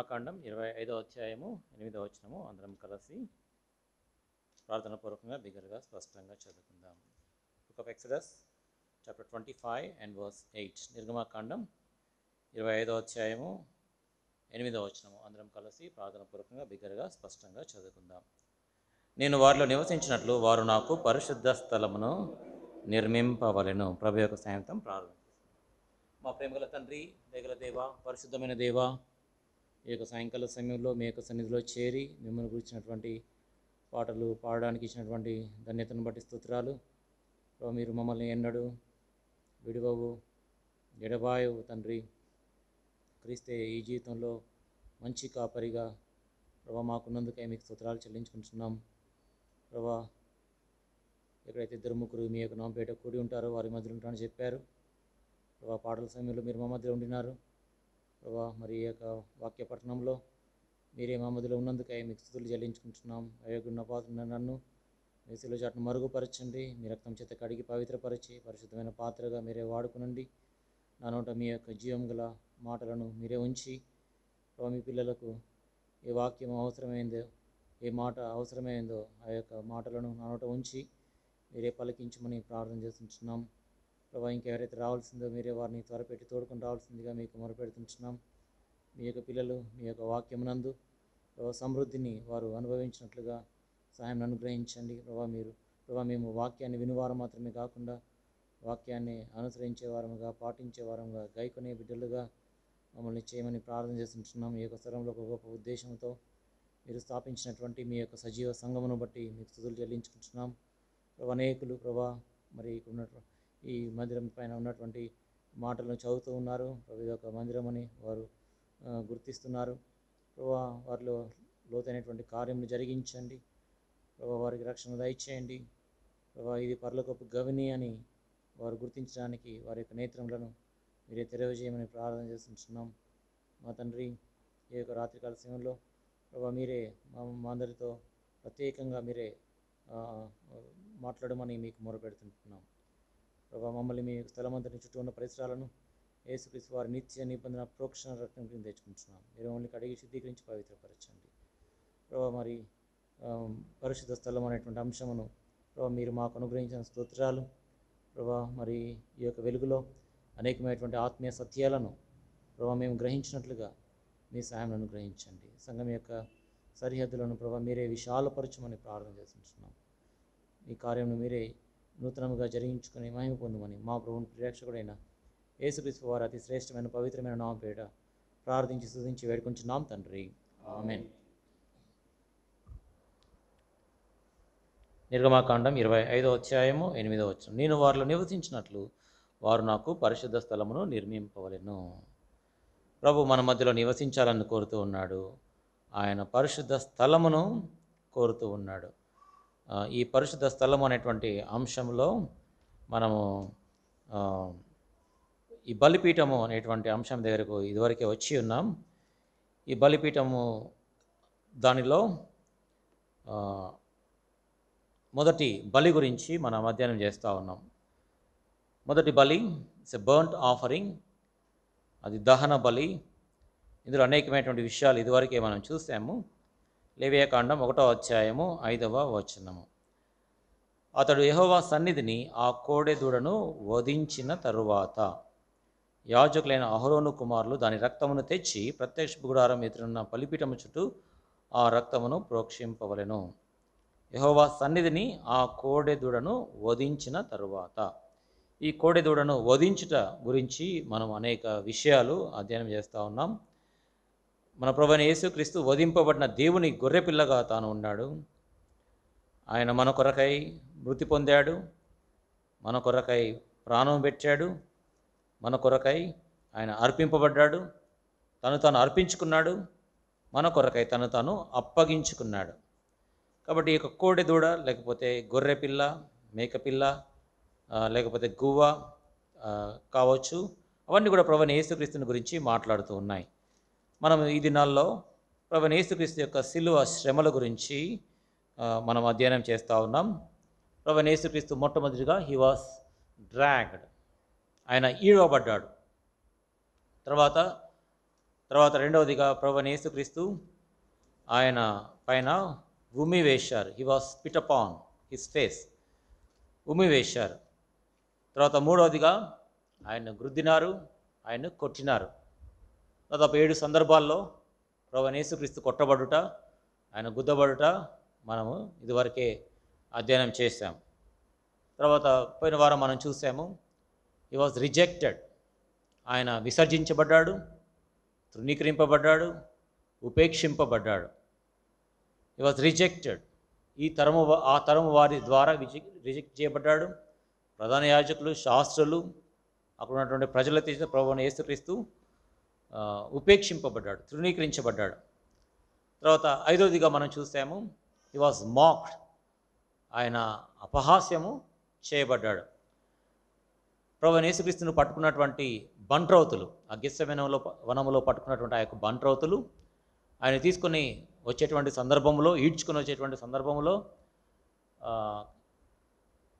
నిర్గమాకాండం 25వ అధ్యాయము 8వ వచనము అందరం కలిసి ప్రార్థన పూర్వకంగా బిగ్గరగా స్పష్టంగా చదువుకుందాం. Book of Exodus chapter 25 and verse 8. నిర్గమాకాండం 25వ అధ్యాయము 8వ వచనము అందరం కలిసి ప్రార్థన పూర్వకంగా బిగ్గరగా స్పష్టంగా చదువుకుందాం. నేను వారిలో నివసించినట్లు వారు నాకు పరిశుద్ధ స్థలమును నిర్మింపవలెను. ప్రభు యొక్క సాయంత్రం ప్రార్థన. మా ప్రేమగల తండ్రి, దయగల దేవ, పరిశుద్ధమైన దేవ, ఈ యొక్క సాయంకాల సమయంలో మీ యొక్క సన్నిధిలో చేరి మిమ్మల్ని గురించినటువంటి పాటలు పాడడానికి ఇచ్చినటువంటి ధన్యతను బట్టి స్తోత్రాలు. మీరు మమ్మల్ని ఎన్నడూ విడువవు, ఎడబాయవు తండ్రి. క్రీస్తే ఈ జీవితంలో మంచి కాపరిగా ప్రభా మాకున్నందుకే మీకు స్తోత్రాలు చెల్లించుకుంటున్నాం. ప్రభా ఎక్కడైతే ఇద్దరు ముగ్గురు మీ యొక్క నామపేట కూడి ఉంటారో వారి మధ్యలో ఉంటారని చెప్పారు. ప్రభా పాటల సమయంలో మీరు మా మధ్యలో ఉండినారు. ప్రభా మరి ఈ యొక్క వాక్య పట్టణంలో మీరే మా మధ్యలో ఉన్నందుకై మీకు స్తుతులు చెల్లించుకుంటున్నాం. అయోగ్యున్న పాత్ర నన్ను మీ శిలువ చాటును మరుగుపరచండి. మీ రక్తం చేత కడిగి పవిత్రపరిచి పరిశుద్ధమైన పాత్రగా మీరే వాడుకునండి. నా నోట మీ యొక్క జీవం గల మాటలను మీరే ఉంచి ప్రభా మీ పిల్లలకు ఏ వాక్యం అవసరమైందో, ఏ మాట అవసరమైందో ఆ యొక్క మాటలను నా నోట ఉంచి మీరే పలికించమని ప్రార్థన చేస్తుంటున్నాం. ప్రభా ఇంకెవరైతే రావాల్సిందో మీరే వారిని త్వరపెట్టి తోడుకొని రావాల్సిందిగా మీకు మొరపెడుతుంటున్నాం. మీ యొక్క పిల్లలు మీ యొక్క వాక్యమునందు ప్రభా సమృద్ధిని వారు అనుభవించినట్లుగా సహాయం అనుగ్రహించండి. ప్రభా మేము వాక్యాన్ని వినువారం మాత్రమే కాకుండా వాక్యాన్ని అనుసరించే వారముగా, పాటించే వారముగా, గైకొనే బిడ్డలుగా మమ్మల్ని చేయమని ప్రార్థన చేస్తుంటున్నాం. ఈ యొక్క స్థలంలో ఒక గొప్ప ఉద్దేశంతో మీరు స్థాపించినటువంటి మీ యొక్క సజీవ సంఘమును బట్టి మీకు స్తుతులు చెల్లించుకుంటున్నాం. ప్రభా అనేకులు ప్రభా మరి ఈ మందిరం పైన ఉన్నటువంటి మాటలను చదువుతూ ఉన్నారు. ప్రభు ఇది ఒక మందిరం అని వారు గుర్తిస్తున్నారు. ప్రభా వారిలో లోతైనటువంటి కార్యములు జరిగించండి. ప్రభా వారికి రక్షణ దయచేయండి. ప్రభా ఇది పరలోకపు గవిని అని వారు గుర్తించడానికి వారి యొక్క నేత్రములను మీరే తెరవజేయమని ప్రార్థన చేస్తున్నాం. మా తండ్రి ఈ యొక్క రాత్రికాల సమయంలో ప్రభా మీరే మా అందరితో ప్రత్యేకంగా మీరే మాట్లాడమని మీకు మొరపెడుతుంటున్నాం. ప్రభా మమ్మల్ని మీ స్థలమంతటి చుట్టూ ఉన్న పరిసరాలను యేసుక్రీస్తు వారి నిత్య నిబంధన ప్రోక్షణ రక్తం కింద తెచ్చుకుంటున్నాం. మీరు మమ్మల్ని కడిగి శుద్ధీకరించి పవిత్రపరచండి. ప్రభా మరి పరిశుద్ధ స్థలం అనేటువంటి అంశమును ప్రభా మీరు మాకు అనుగ్రహించిన స్తోత్రాలు. ప్రభా మరి ఈ యొక్క వెలుగులో అనేకమైనటువంటి ఆత్మీయ సత్యాలను ప్రభా మేము గ్రహించినట్లుగా మీ సహాయం అనుగ్రహించండి. సంఘం యొక్క సరిహద్దులను ప్రభా మీరే విశాలపరచమని ప్రార్థన చేస్తున్నాం. ఈ కార్యమును మీరే నూతనముగా జరిగించుకొని మహిమ పొందమని మా ప్రభువుని ప్రియరక్షకుడైన యేసుక్రీస్తు వారి అతి శ్రేష్టమైన పవిత్రమైన నామం పేరిట ప్రార్థించి స్తుతించి వేడుకుంటున్నాం తండ్రి, ఆమేన్. నిర్గమాకాండం 25వ అధ్యాయము 8వ వచనం. నేను వారిలో నివసించినట్లు వారు నాకు పరిశుద్ధ స్థలమును నిర్మింపవలెను. ప్రభు మన మధ్యలో నివసించాలని కోరుతూ ఉన్నాడు. ఆయన పరిశుద్ధ స్థలమును కోరుతూ ఉన్నాడు. ఈ పరిశుద్ధ స్థలం అనేటువంటి అంశంలో మనము ఈ బలిపీఠము అనేటువంటి అంశం దగ్గరకు ఇదివరకే వచ్చి ఉన్నాం. ఈ బలిపీఠము దానిలో మొదటి బలి గురించి మనం అధ్యయనం చేస్తూ ఉన్నాం. మొదటి బలి ఇట్స్ ఎ బర్న్ట్ ఆఫరింగ్, అది దహన బలి. ఇందులో అనేకమైనటువంటి విషయాలు ఇదివరకే మనం చూసాము. లేవియాకాండం 1వ అధ్యాయము 5వ వచనము. అతడు యెహోవా సన్నిధిని ఆ కోడె దూడను వధించిన తరువాత యాజకులైన అహరోను కుమారులు దాని రక్తమును తెచ్చి ప్రత్యక్ష గుడారం ఎదురున్న బలిపీఠము చుట్టూ ఆ రక్తమును ప్రోక్షింపవలెను. యెహోవా సన్నిధిని ఆ కోడె దూడను వధించిన తరువాత. ఈ కోడె దూడను వధించుట గురించి మనం అనేక విషయాలు అధ్యయనం చేస్తూ ఉన్నాం. మన ప్రభువైన యేసుక్రీస్తు వధింపబడిన దేవుని గొర్రెపిల్లగా తాను ఉన్నాడు. ఆయన మన కొరకై మృతి పొందాడు, మన కొరకై ప్రాణం పెట్టాడు, మన కొరకై ఆయన అర్పింపబడ్డాడు, తను తాను అర్పించుకున్నాడు, మన కొరకై తను తాను అప్పగించుకున్నాడు. కాబట్టి ఈ యొక్క కోడె దూడ లేకపోతే గొర్రెపిల్ల, మేకపిల్ల, లేకపోతే గువ్వ కావచ్చు, అవన్నీ కూడా ప్రభువైన యేసుక్రీస్తుని గురించి మాట్లాడుతూ ఉన్నాయి. మనం ఈ దినాల్లో ప్రభువైన యేసుక్రీస్తు యొక్క శిలువ శ్రమల గురించి మనం అధ్యయనం చేస్తూ ఉన్నాం. ప్రభువైన యేసుక్రీస్తు మొట్టమొదటిగా హీ వాస్ డ్రాగ్డ్, ఆయన ఈడవబడ్డాడు. తర్వాత తర్వాత రెండవదిగా ప్రభువైన యేసుక్రీస్తు ఆయన పైన ఉమ్మి వేశారు. He was spit upon his face, ఉమ్మి వేశారు. తర్వాత మూడవదిగా ఆయన గుద్దినారు, ఆయన కొట్టినారు. దాదాపు 7 సందర్భాల్లో ప్రభువైన యేసుక్రీస్తు కొట్టబడుట, ఆయన గుద్దబడుట మనము ఇదివరకే అధ్యయనం చేశాం. తర్వాత పోయిన వారం మనం చూసాము, హీ వాజ్ రిజెక్టెడ్, ఆయన విసర్జించబడ్డాడు, తృణీకరింపబడ్డాడు, ఉపేక్షింపబడ్డాడు. హీ వాజ్ రిజెక్టెడ్, ఆ తరము వారి ద్వారా రిజెక్ట్ చేయబడ్డాడు. ప్రధాన యాజకులు, శాస్త్రులు, అక్కడ ఉన్నటువంటి ప్రజలతో ప్రభువైన యేసుక్రీస్తు ఉపేక్షింపబడ్డాడు, తృణీకరించబడ్డాడు. తర్వాత ఐదవదిగా మనం చూసాము, హీ వాజ్ మాక్డ్, ఆయన అపహాస్యము చేయబడ్డాడు. ప్రభువైన యేసుక్రీస్తును పట్టుకున్నటువంటి బంట్రౌతులు, ఆ గెత్సేమనే వనములో పట్టుకున్నటువంటి ఆ యొక్క బంట్రౌతులు ఆయన తీసుకొని వచ్చేటువంటి సందర్భంలో, ఈడ్చుకొని వచ్చేటువంటి సందర్భంలో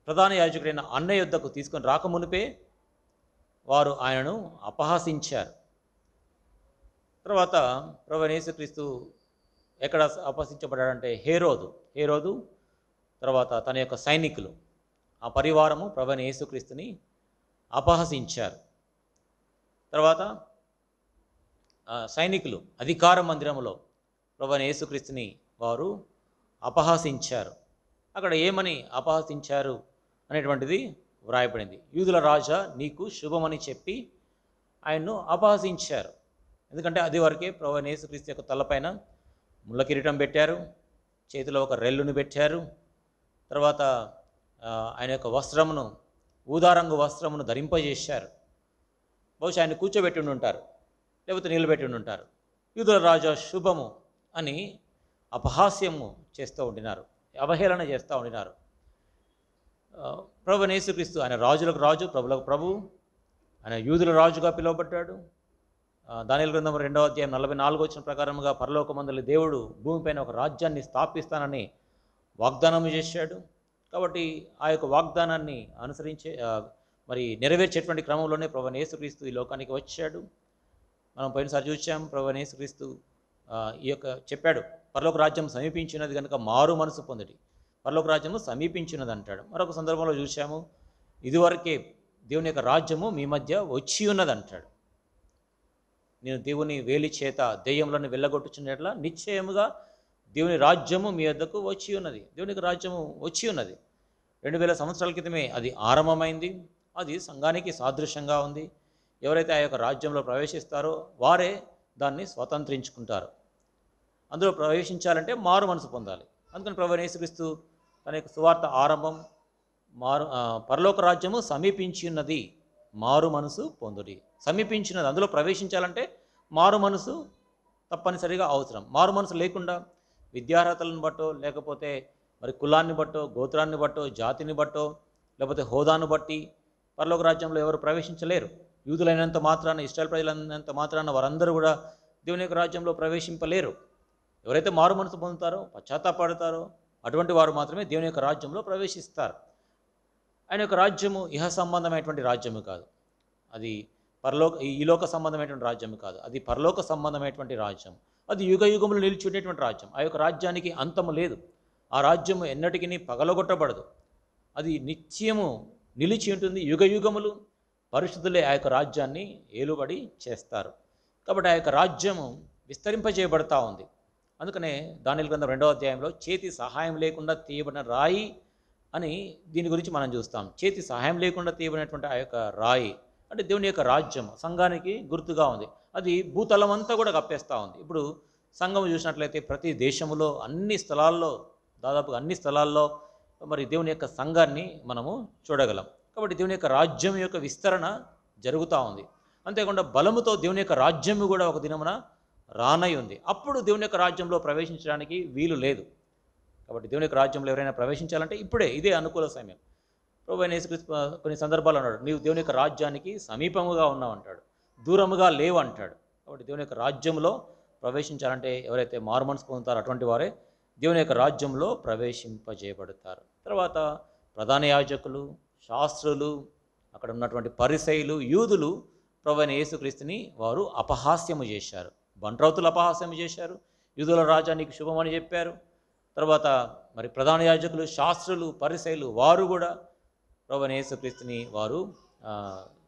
ప్రధాన యాజకుడైన అన్న యొద్దకు తీసుకొని రాకమునిపే వారు ఆయనను అపహాసించారు. తర్వాత ప్రభువైన యేసుక్రీస్తు ఎక్కడ అపహసించబడ్డాడంటే హేరోదు తర్వాత తన యొక్క సైనికులు, ఆ పరివారము ప్రభువైన యేసుక్రీస్తుని అపహసించారు. తర్వాత సైనికులు అధికార మందిరంలో ప్రభువైన యేసుక్రీస్తుని వారు అపహసించారు. అక్కడ ఏమని అపహసించారు అనేటువంటిది వ్రాయబడింది. యూదుల రాజా నీకు శుభమని చెప్పి ఆయన్ను అపహసించారు. ఎందుకంటే అది వరకే ప్రభువైన యేసుక్రీస్తు యొక్క తలపైన ముళ్ళ కిరీటం పెట్టారు, చేతిలో ఒక రెల్లును పెట్టారు. తర్వాత ఆయన యొక్క వస్త్రమును, ఊదారంగు వస్త్రమును ధరింపజేశారు. బహుశా ఆయన కూర్చోబెట్టి ఉంటారు, లేకపోతే నిలబెట్టి ఉంటారు. యూదుల రాజా శుభము అని అపహాస్యము చేస్తూ ఉండినారు, అవహేళన చేస్తూ ఉండినారు. ప్రభువైన యేసుక్రీస్తు ఆయన రాజులకు రాజు, ప్రభులకు ప్రభు, ఆయన యూదుల రాజుగా పిలువబడ్డాడు. దానియేలు గ్రంథం 2వ అధ్యాయం 44 వచ్చిన ప్రకారముగా పరలోకమందలి దేవుడు భూమిపైన ఒక రాజ్యాన్ని స్థాపిస్తానని వాగ్దానం చేశాడు. కాబట్టి ఆ యొక్క వాగ్దానాన్ని అనుసరించే నెరవేర్చేటువంటి క్రమంలోనే ప్రభువైన యేసుక్రీస్తు ఈ లోకానికి వచ్చాడు. మనం పోయినసారి చూసాం, ప్రభువైన యేసుక్రీస్తు ఈ యొక్క చెప్పాడు, పరలోక రాజ్యం సమీపించినది కనుక మారు మనసు పొందడి, పరలోక రాజ్యము సమీపించినది అంటాడు. మరొక సందర్భంలో చూసాము, ఇదివరకే దేవుని యొక్క రాజ్యము మీ మధ్య వచ్చి ఉన్నది అంటాడు. నేను దేవుని వేలి చేత దెయ్యములను వెళ్ళగొట్టుచున్నట్ల నిశ్చయముగా దేవుని రాజ్యము మీ వద్దకు వచ్చి ఉన్నది. దేవునికి రాజ్యము వచ్చి ఉన్నది. 2000 సంవత్సరాల క్రితమే అది ఆరంభమైంది. అది సంఘానికి సాదృశ్యంగా ఉంది. ఎవరైతే ఆ యొక్క రాజ్యంలో ప్రవేశిస్తారో వారే దాన్ని స్వతంత్రించుకుంటారు. అందులో ప్రవేశించాలంటే మారు మనసు పొందాలి. అందుకని ప్రభువైన యేసుక్రీస్తు తన యొక్క సువార్త ఆరంభం, పరలోక రాజ్యము సమీపించి ఉన్నది, మారు మనసు పొందుడి. సమీపించినది, అందులో ప్రవేశించాలంటే మారు మనసు తప్పనిసరిగా అవసరం. మారు మనసు లేకుండా విద్యార్హతలను బట్టో, లేకపోతే కులాన్ని బట్టో, గోత్రాన్ని బట్టో, జాతిని బట్టో, లేకపోతే హోదాను బట్టి పరలోక రాజ్యంలో ఎవరు ప్రవేశించలేరు. యూదులైనంత మాత్రాన, ఇశ్రాయేలు ప్రజలైనంత మాత్రాన వారందరూ కూడా దేవుని యొక్క రాజ్యంలో ప్రవేశింపలేరు. ఎవరైతే మారు మనసు పొందుతారో, పశ్చాత్తాపడతారో అటువంటి వారు మాత్రమే దేవుని యొక్క రాజ్యంలో ప్రవేశిస్తారు. ఆయన యొక్క రాజ్యము ఇహ సంబంధమైనటువంటి రాజ్యము కాదు, అది ఈ లోక సంబంధమైనటువంటి రాజ్యము కాదు, అది పరలోక సంబంధమైనటువంటి రాజ్యం. అది యుగ యుగములు నిలిచి ఉండేటువంటి రాజ్యం. ఆ యొక్క రాజ్యానికి అంతము లేదు. ఆ రాజ్యము ఎన్నటికీ పగలగొట్టబడదు. అది నిత్యము నిలిచి ఉంటుంది. యుగ యుగములు పరిశుద్ధులే ఆ యొక్క రాజ్యాన్ని ఏలుబడి చేస్తారు. కాబట్టి ఆ యొక్క రాజ్యము విస్తరింపజేయబడతా ఉంది. అందుకనే దానియేలు గ్రంథం 2వ అధ్యాయంలో చేతి సహాయం లేకుండా తీయబడిన రాయి అని దీని గురించి మనం చూస్తాం. చేతి సహాయం లేకుండా తీయబడినటువంటి ఆ యొక్క రాయి అంటే దేవుని యొక్క రాజ్యం సంఘానికి గుర్తుగా ఉంది. అది భూతలం అంతా కూడా కప్పేస్తూ ఉంది. ఇప్పుడు సంఘం చూసినట్లయితే ప్రతి దేశంలో అన్ని స్థలాల్లో, దాదాపుగా అన్ని స్థలాల్లో దేవుని యొక్క సంఘాన్ని మనము చూడగలం. కాబట్టి దేవుని యొక్క రాజ్యం యొక్క విస్తరణ జరుగుతూ ఉంది. అంతేకాకుండా బలముతో దేవుని యొక్క రాజ్యం కూడా ఒక దినమున రానై ఉంది. అప్పుడు దేవుని యొక్క రాజ్యంలో ప్రవేశించడానికి వీలు లేదు. కాబట్టి దేవుని యొక్క రాజ్యంలో ఎవరైనా ప్రవేశించాలంటే ఇదే అనుకూల సమయం. ప్రభువైన యేసుక్రీస్తు కొన్ని సందర్భాలు అన్నాడు, నీవు దేవుని యొక్క రాజ్యానికి సమీపముగా ఉన్నావు అంటాడు, దూరముగా లేవు అంటాడు. కాబట్టి దేవుని యొక్క రాజ్యంలో ప్రవేశించాలంటే ఎవరైతే మారు మనసు పొందుతారో అటువంటి వారే దేవుని యొక్క రాజ్యంలో ప్రవేశింపజేయబడతారు. తర్వాత ప్రధాన యాజకులు, శాస్త్రులు, అక్కడ ఉన్నటువంటి పరిసయ్యులు, యూదులు ప్రభువైన యేసుక్రీస్తుని వారు అపహాస్యము చేశారు. బంట్రౌతులు అపహాస్యము చేశారు. యూదుల రాజా నీకు శుభమని చెప్పారు. తర్వాత మరి ప్రధాన యాజకులు, శాస్త్రులు, పరిసయ్యులు వారు కూడా ప్రభువైన యేసుక్రీస్తుని వారు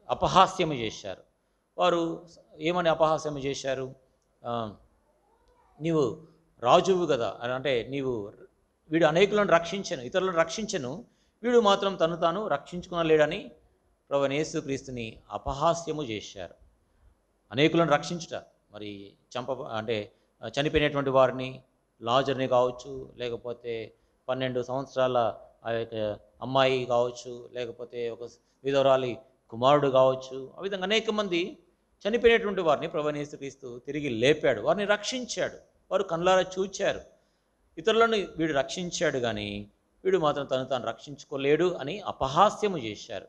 అపహాస్యము చేశారు. వారు ఏమని అపహాస్యము చేశారు? నీవు రాజువు కదా, అంటే వీడు అనేకులను రక్షించను, ఇతరులను రక్షించను, వీడు మాత్రం తను తాను రక్షించుకునలేడని ప్రభువైన యేసుక్రీస్తుని అపహాస్యము చేశారు. అనేకులను రక్షించుట, మరి చనిపోయినటువంటి వారిని, లాజర్ని కావచ్చు, లేకపోతే 12 సంవత్సరాల ఆ యొక్క అమ్మాయి కావచ్చు, లేకపోతే ఒక విధవరాలి కుమారుడు కావచ్చు, ఆ విధంగా అనేక మంది చనిపోయినటువంటి వారిని ప్రభువైన యేసుక్రీస్తు తిరిగి లేపాడు, వారిని రక్షించాడు. వారు కళ్ళారా చూచారు. ఇతరులను వీడు రక్షించాడు కానీ వీడు మాత్రం తను తాను రక్షించుకోలేడు అని అపహాస్యము చేశారు.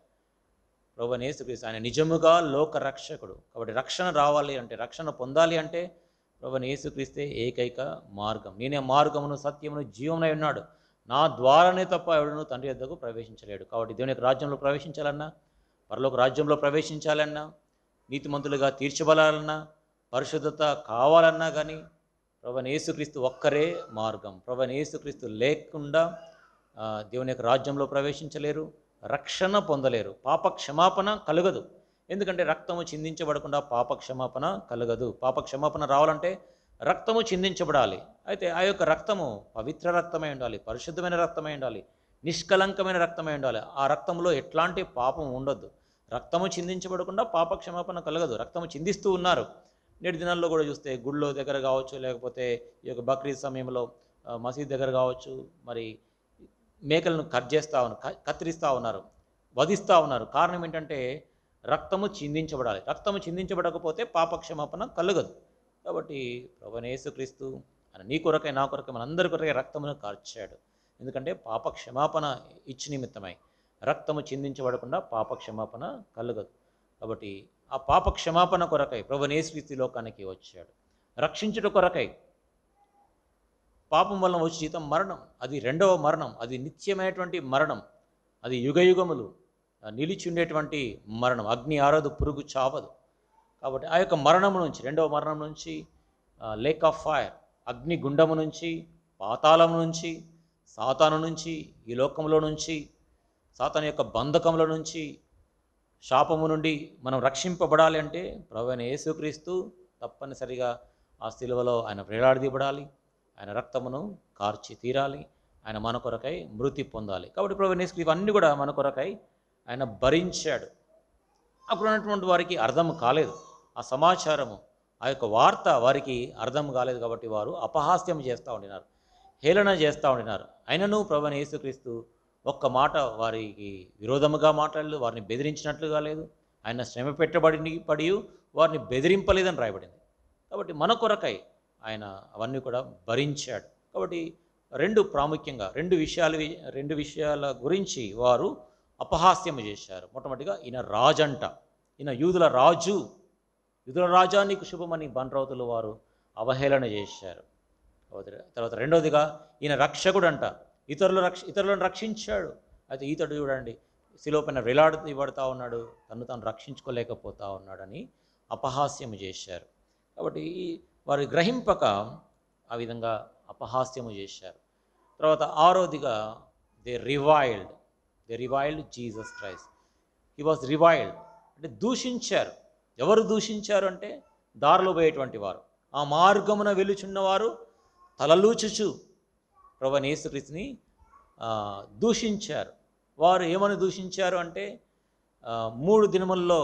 ప్రభువైన యేసుక్రీస్తు ఆయన నిజముగా లోక రక్షకుడు. కాబట్టి రక్షణ రావాలి అంటే, రక్షణ పొందాలి అంటే ప్రభువైన యేసుక్రీస్తే ఏకైక మార్గం. నేనే మార్గమును, సత్యమును, జీవమునై ఉన్నాడు, నా ద్వారానే తప్ప ఎవడును తండ్రి యొద్దకు ప్రవేశించలేడు. కాబట్టి దేవుని యొక్క రాజ్యంలో ప్రవేశించాలన్నా, పరలోక రాజ్యంలో ప్రవేశించాలన్నా, నీతిమంతులుగా తీర్చబడాలన్నా, పరిశుద్ధత కావాలన్నా కానీ ప్రభువైన యేసుక్రీస్తు ఒక్కరే మార్గం. ప్రభువైన యేసుక్రీస్తు లేకుండా దేవుని యొక్క రాజ్యంలో ప్రవేశించలేరు, రక్షణ పొందలేరు, పాప క్షమాపణ కలగదు. ఎందుకంటే రక్తము చిందించబడకుండా పాప క్షమాపణ కలగదు. పాప క్షమాపణ రావాలంటే రక్తము చిందించబడాలి. అయితే ఆ యొక్క రక్తము పవిత్ర రక్తమై ఉండాలి, పరిశుద్ధమైన రక్తమై ఉండాలి, నిష్కలంకమైన రక్తమై ఉండాలి. ఆ రక్తంలో ఎట్లాంటి పాపం ఉండొద్దు. రక్తము చిందించబడకుండా పాప క్షమాపణ కలగదు. రక్తము చిందిస్తూ ఉన్నారు. నేటి దినాల్లో కూడా చూస్తే గుళ్ళో దగ్గర కావచ్చు, లేకపోతే ఈ యొక్క బక్రీద్ సమయంలో మసీద్ దగ్గర కావచ్చు, మరి మేకలను కత్తిరిస్తూ ఉన్నారు, వధిస్తూ ఉన్నారు. కారణం ఏంటంటే రక్తము చిందించబడాలి. రక్తము చిందించబడకపోతే పాప క్షమాపణ కలగదు. కాబట్టి ప్రభువైన యేసుక్రీస్తు ఆయన నీ కొరకై, నా కొరకై, మనందరి కొరకై రక్తమును కార్చాడు. ఎందుకంటే పాప క్షమాపణ ఇచ్చి నిమిత్తమై. రక్తము చిందించబడకుండా పాప క్షమాపణ కలగదు. కాబట్టి ఆ పాప క్షమాపణ కొరకై ప్రభువైన యేసుక్రీస్తు లోకానికి వచ్చాడు, రక్షించుట కొరకై. పాపం వలన వచ్చే జీతం మరణం, అది రెండవ మరణం, అది నిత్యమైనటువంటి మరణం, అది యుగయుగములు నిలిచి ఉండేటువంటి మరణం. అగ్ని ఆరదు, పురుగు చావదు. కాబట్టి ఆ యొక్క మరణము నుంచి, రెండవ మరణం నుంచి, లేక్ ఆఫ్ ఫైర్, అగ్ని గుండము నుంచి, పాతాళం నుంచి, సాతాను నుంచి, ఈ లోకంలో నుంచి, సాతాను యొక్క బంధకముల నుంచి, శాపము నుండి మనం రక్షింపబడాలి అంటే ప్రభువైన యేసుక్రీస్తు తప్పనిసరిగా ఆ శిలువలో ఆయన వేలాడదీయబడాలి, ఆయన రక్తమును కార్చి తీరాలి, ఆయన మన కొరకై మృతి పొందాలి. కాబట్టి ప్రభువైన యేసుక్రీస్తు ఇవన్నీ కూడా మన కొరకై ఆయన భరించాడు. అప్పుడు ఉన్నటువంటి వారికి అర్థం కాలేదు ఆ సమాచారము, ఆ యొక్క వార్త వారికి అర్థం కాలేదు. కాబట్టి వారు అపహాస్యం చేస్తూ ఉండినారు, హేళన చేస్తూ ఉండినారు. అయినను ప్రభువైన యేసుక్రీస్తు ఒక్క మాట వారికి విరోధముగా మాట్లాడలేదు, వారిని బెదిరించినట్లుగా లేదు. ఆయన శ్రమ పడి వారిని బెదిరింపలేదని రాయబడింది. కాబట్టి మన కొరకై ఆయన అవన్నీ కూడా భరించాడు. కాబట్టి ప్రాముఖ్యంగా రెండు విషయాల గురించి వారు అపహాస్యము చేశారు. మొట్టమొదటిగా ఈయన రాజంట, ఈయన యూదుల రాజా నీకు శుభమని బంట్రౌతులు వారు అవహేళన చేశారు. తర్వాత రెండవదిగా ఈయన రక్షకుడు అంట, ఇతరులను రక్షించాడు. అయితే ఈతడు చూడండి శిలువ పైన వేలాడబడతా ఉన్నాడు, తను తాను రక్షించుకోలేకపోతా ఉన్నాడని అపహాస్యము చేశారు. కాబట్టి వారు గ్రహింపక ఆ విధంగా అపహాస్యము చేశారు. తర్వాత ఆరోదిగా they reviled Jesus Christ. He was reviled అంటే దూషించారు. ఎవరు దూషించారు అంటే దారిలో పోయేటువంటి వారు, ఆ మార్గమున వెలుచున్నవారు తలలూచుచు ప్రభువైన యేసుక్రీస్తుని దూషించారు. వారు ఏమని దూషించారు అంటే 3 దినముల్లో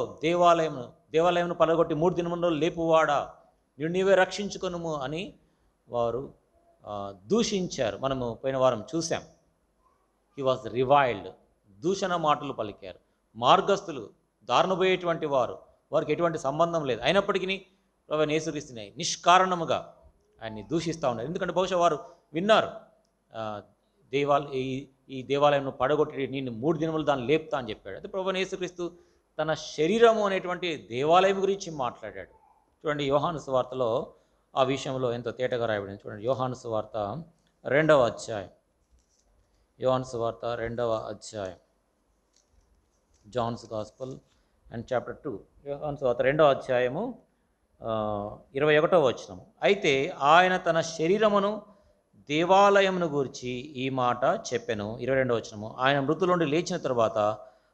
దేవాలయమును పలగొట్టి 3 దినముల్లో లేపువాడా, నీవే రక్షించుకొనుము అని వారు దూషించారు. మనము పోయిన వారం చూసాం. హీ వాజ్ రివైల్డ్, దూషణ మాటలు పలికారు. మార్గస్థులు, దారుణ పోయేటువంటి వారికి ఎటువంటి సంబంధం లేదు, అయినప్పటికీ ప్రభువైన యేసుక్రీస్తుని నిష్కారణముగా ఆయన్ని దూషిస్తూ ఉన్నారు. ఎందుకంటే బహుశా వారు విన్నారు, ఈ దేవాలయంను పడగొట్టి నేను 3 దినములు దాన్ని లేపుతా అని చెప్పాడు. అయితే ప్రభువైన యేసుక్రీస్తు తన శరీరము అనేటువంటి దేవాలయం గురించి మాట్లాడాడు. చూడండి యోహాను సువార్తలో ఆ విషయంలో ఎంతో తేటగా రాయబడింది. చూడండి యోహాను సువార్త 2వ అధ్యాయం, జాన్స్ గాస్పల్ అండ్ చాప్టర్ 2 యోహాను సువార్త 2వ అధ్యాయము 21వ వచనము. అయితే ఆయన తన శరీరమును దేవాలయమును గూర్చి ఈ మాట చెప్పెను. 22వ వచనము. ఆయన మృతుల నుండి లేచిన తర్వాత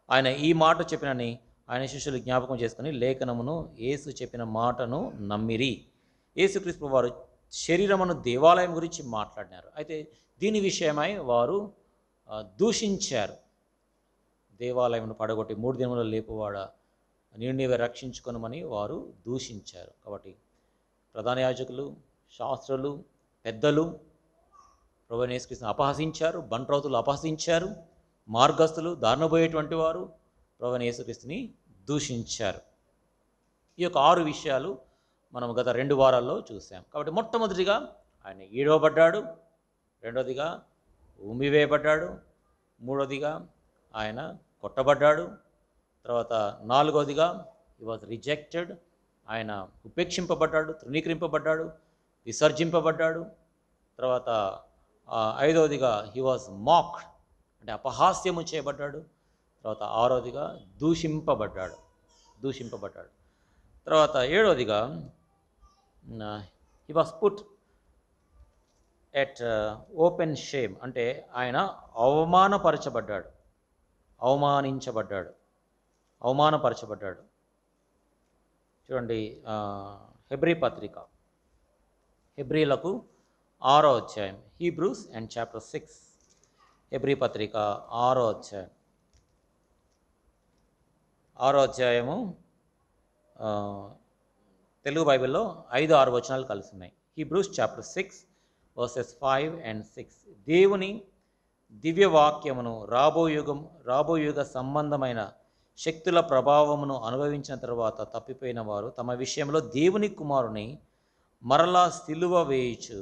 ఆయన ఈ మాట చెప్పినని ఆయన శిష్యులు జ్ఞాపకం చేసుకుని లేఖనమును యేసు చెప్పిన మాటను నమ్మిరి. యేసుక్రీస్తు వారు శరీరమును దేవాలయం గురించి మాట్లాడినారు. అయితే దీని విషయమై వారు దూషించారు. దేవాలయమును పడగొట్టి 3 దినములలో లేపువాడా, నేను నీవే రక్షించుకొనమని వారు దూషించారు. కాబట్టి ప్రధాన యాజకులు, శాస్త్రులు, పెద్దలు ప్రభువైన యేసుక్రీస్తుని అపహసించారు. బంట్రౌతులు అపహసించారు. మార్గస్థులు, దారినపోయేటువంటి వారు ప్రభువైన యేసుక్రీస్తుని దూషించారు. ఈ యొక్క 6 విషయాలు మనం గత 2 వారాల్లో చూసాం. కాబట్టి మొట్టమొదటిగా ఆయన ఈడవబడ్డాడు, రెండవదిగా ఉమ్మివేయబడ్డాడు, మూడవదిగా ఆయన కొట్టబడ్డాడు, తర్వాత 4వదిగా హీ వాజ్ రిజెక్టెడ్, ఆయన ఉపేక్షింపబడ్డాడు, తృణీకరింపబడ్డాడు, విసర్జింపబడ్డాడు. తర్వాత 5వదిగా హీ వాజ్ మాక్డ్, అంటే అపహాస్యము చేయబడ్డాడు. తర్వాత 6వదిగా దూషింపబడ్డాడు. తర్వాత 7వదిగా he was put at open shame, అంటే ఆయన అవమానపరచబడ్డాడు. చూడండి, హెబ్రీ పత్రిక, హెబ్రీలకు 6వ అధ్యాయం, హీబ్రూస్ అండ్ చాప్టర్ 6, హెబ్రీ పత్రిక 6వ అధ్యాయం, 6వ అధ్యాయము తెలుగు బైబిల్లో 5-6 వచనాలు కలిసి ఉన్నాయి. Hebrews chapter 6 versus 5 and 6. దేవుని దివ్యవాక్యమును రాబోయుగ సంబంధమైన శక్తుల ప్రభావమును అనుభవించిన తర్వాత తప్పిపోయిన వారు తమ విషయంలో దేవుని కుమారుని మరలా సిలువ వేయుచు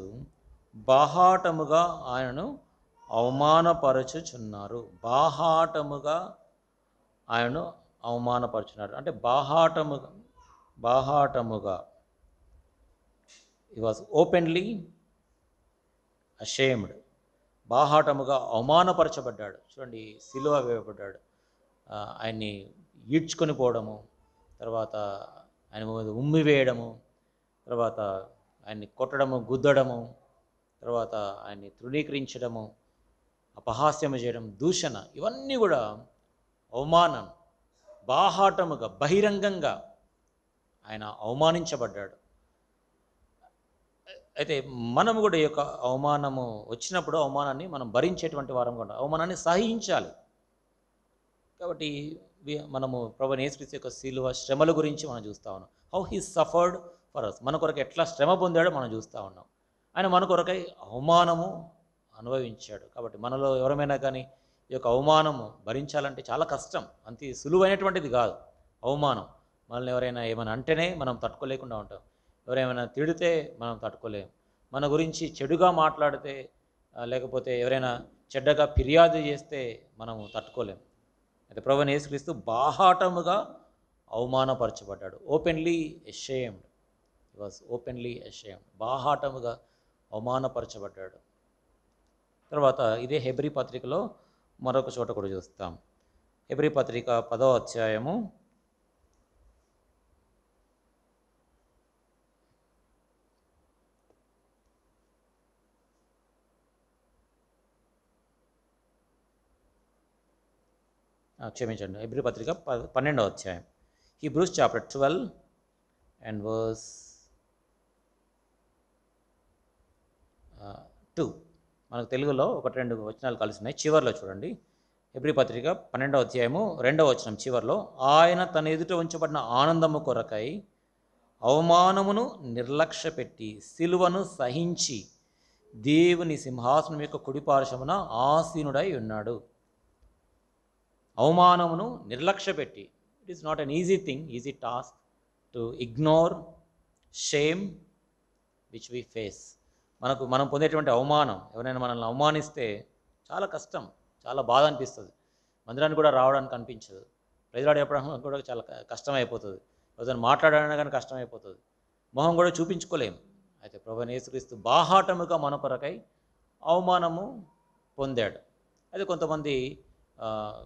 బాహాటముగా ఆయనను అవమానపరచుచున్నారు. అంటే బాహాటముగా హి వాజ్ ఓపెన్లీ అషేమ్డ్, బాహాటముగా అవమానపరచబడ్డాడు. చూడండి, సిలువ వేయబడ్డాడు. ఆయన్ని ఈడ్చుకొని పోవడము, తర్వాత ఆయన మీద ఉమ్మి వేయడము, తర్వాత ఆయన్ని కొట్టడము, గుద్దడము, తర్వాత ఆయన్ని తృణీకరించడము, అపహాస్యము చేయడం, దూషణ, ఇవన్నీ కూడా అవమానం. బాహాటముగా బహిరంగంగా ఆయన అవమానించబడ్డాడు. అయితే మనము కూడా ఈ యొక్క అవమానము వచ్చినప్పుడు అవమానాన్ని మనం భరించేటువంటి వారం కూడా అవమానాన్ని సహించాలి. కాబట్టి మనము ప్రభువైన యేసుక్రీస్తు యొక్క సిలువ శ్రమల గురించి మనం చూస్తూ ఉన్నాం. How he suffered for us, మన కొరకు ఎట్లా శ్రమ పొందాడో మనం చూస్తూ ఉన్నాం. ఆయన మన కొరకై అవమానము అనుభవించాడు. కాబట్టి మనలో ఎవరమైనా కానీ ఈ యొక్క అవమానము భరించాలంటే చాలా కష్టం, అంతే సులువైనటువంటిది కాదు. అవమానం మనల్ని ఎవరైనా ఏమైనా అంటేనే మనం తట్టుకోలేకుండా ఉంటాం. ఎవరైనా తిడితే మనం తట్టుకోలేము. మన గురించి చెడుగా మాట్లాడితే, లేకపోతే ఎవరైనా చెడ్డగా ఫిర్యాదు చేస్తే మనము తట్టుకోలేము. అయితే ప్రభువైన యేసుక్రీస్తు బాహాటముగా అవమానపరచబడ్డాడు. Openly ashamed, he was openly ashamed, బాహాటముగా అవమానపరచబడ్డాడు. తర్వాత ఇదే హెబ్రీ పత్రికలో మరొక చోట కూడా చూస్తాం. హెబ్రీ పత్రిక 10వ అధ్యాయము 12వ అధ్యాయం, హీబ్రూస్ చాప్టర్ 12 and verse 2. మనకు తెలుగులో 1-2 వచనాలు కలిసినాయి. చివరిలో చూడండి, హెబ్రీ పత్రిక 12వ అధ్యాయము 2వ వచనం చివరిలో, ఆయన తన ఎదుట ఉంచబడిన ఆనందము కొరకై అవమానమును నిర్లక్ష్యపెట్టి సిలువను సహించి దేవుని సింహాసనం యొక్క కుడిపార్శ్వమున ఆసీనుడై ఉన్నాడు. అవమానమును నిర్లక్ష్యపెట్టి, it is not an easy task to ignore shame which we face. మనం పొందేటువంటి అవమానం, ఎవరైనా మనల్ని అవమానిస్తే చాలా కష్టం, చాలా బాధ అనిపిస్తుంది. మందిరానికి కూడా రావడానికి అనిపించదు, ప్రజలాడేపడానికి కూడా చాలా కష్టమైపోతుంది, ఎవరైనా మాట్లాడాలన్నా కానీ కష్టమైపోతుంది, మొహం కూడా చూపించుకోలేము. అయితే ప్రభువైన యేసుక్రీస్తు బాహాటముగా మన కొరకై అవమానము పొందాడు. అయితే కొంతమంది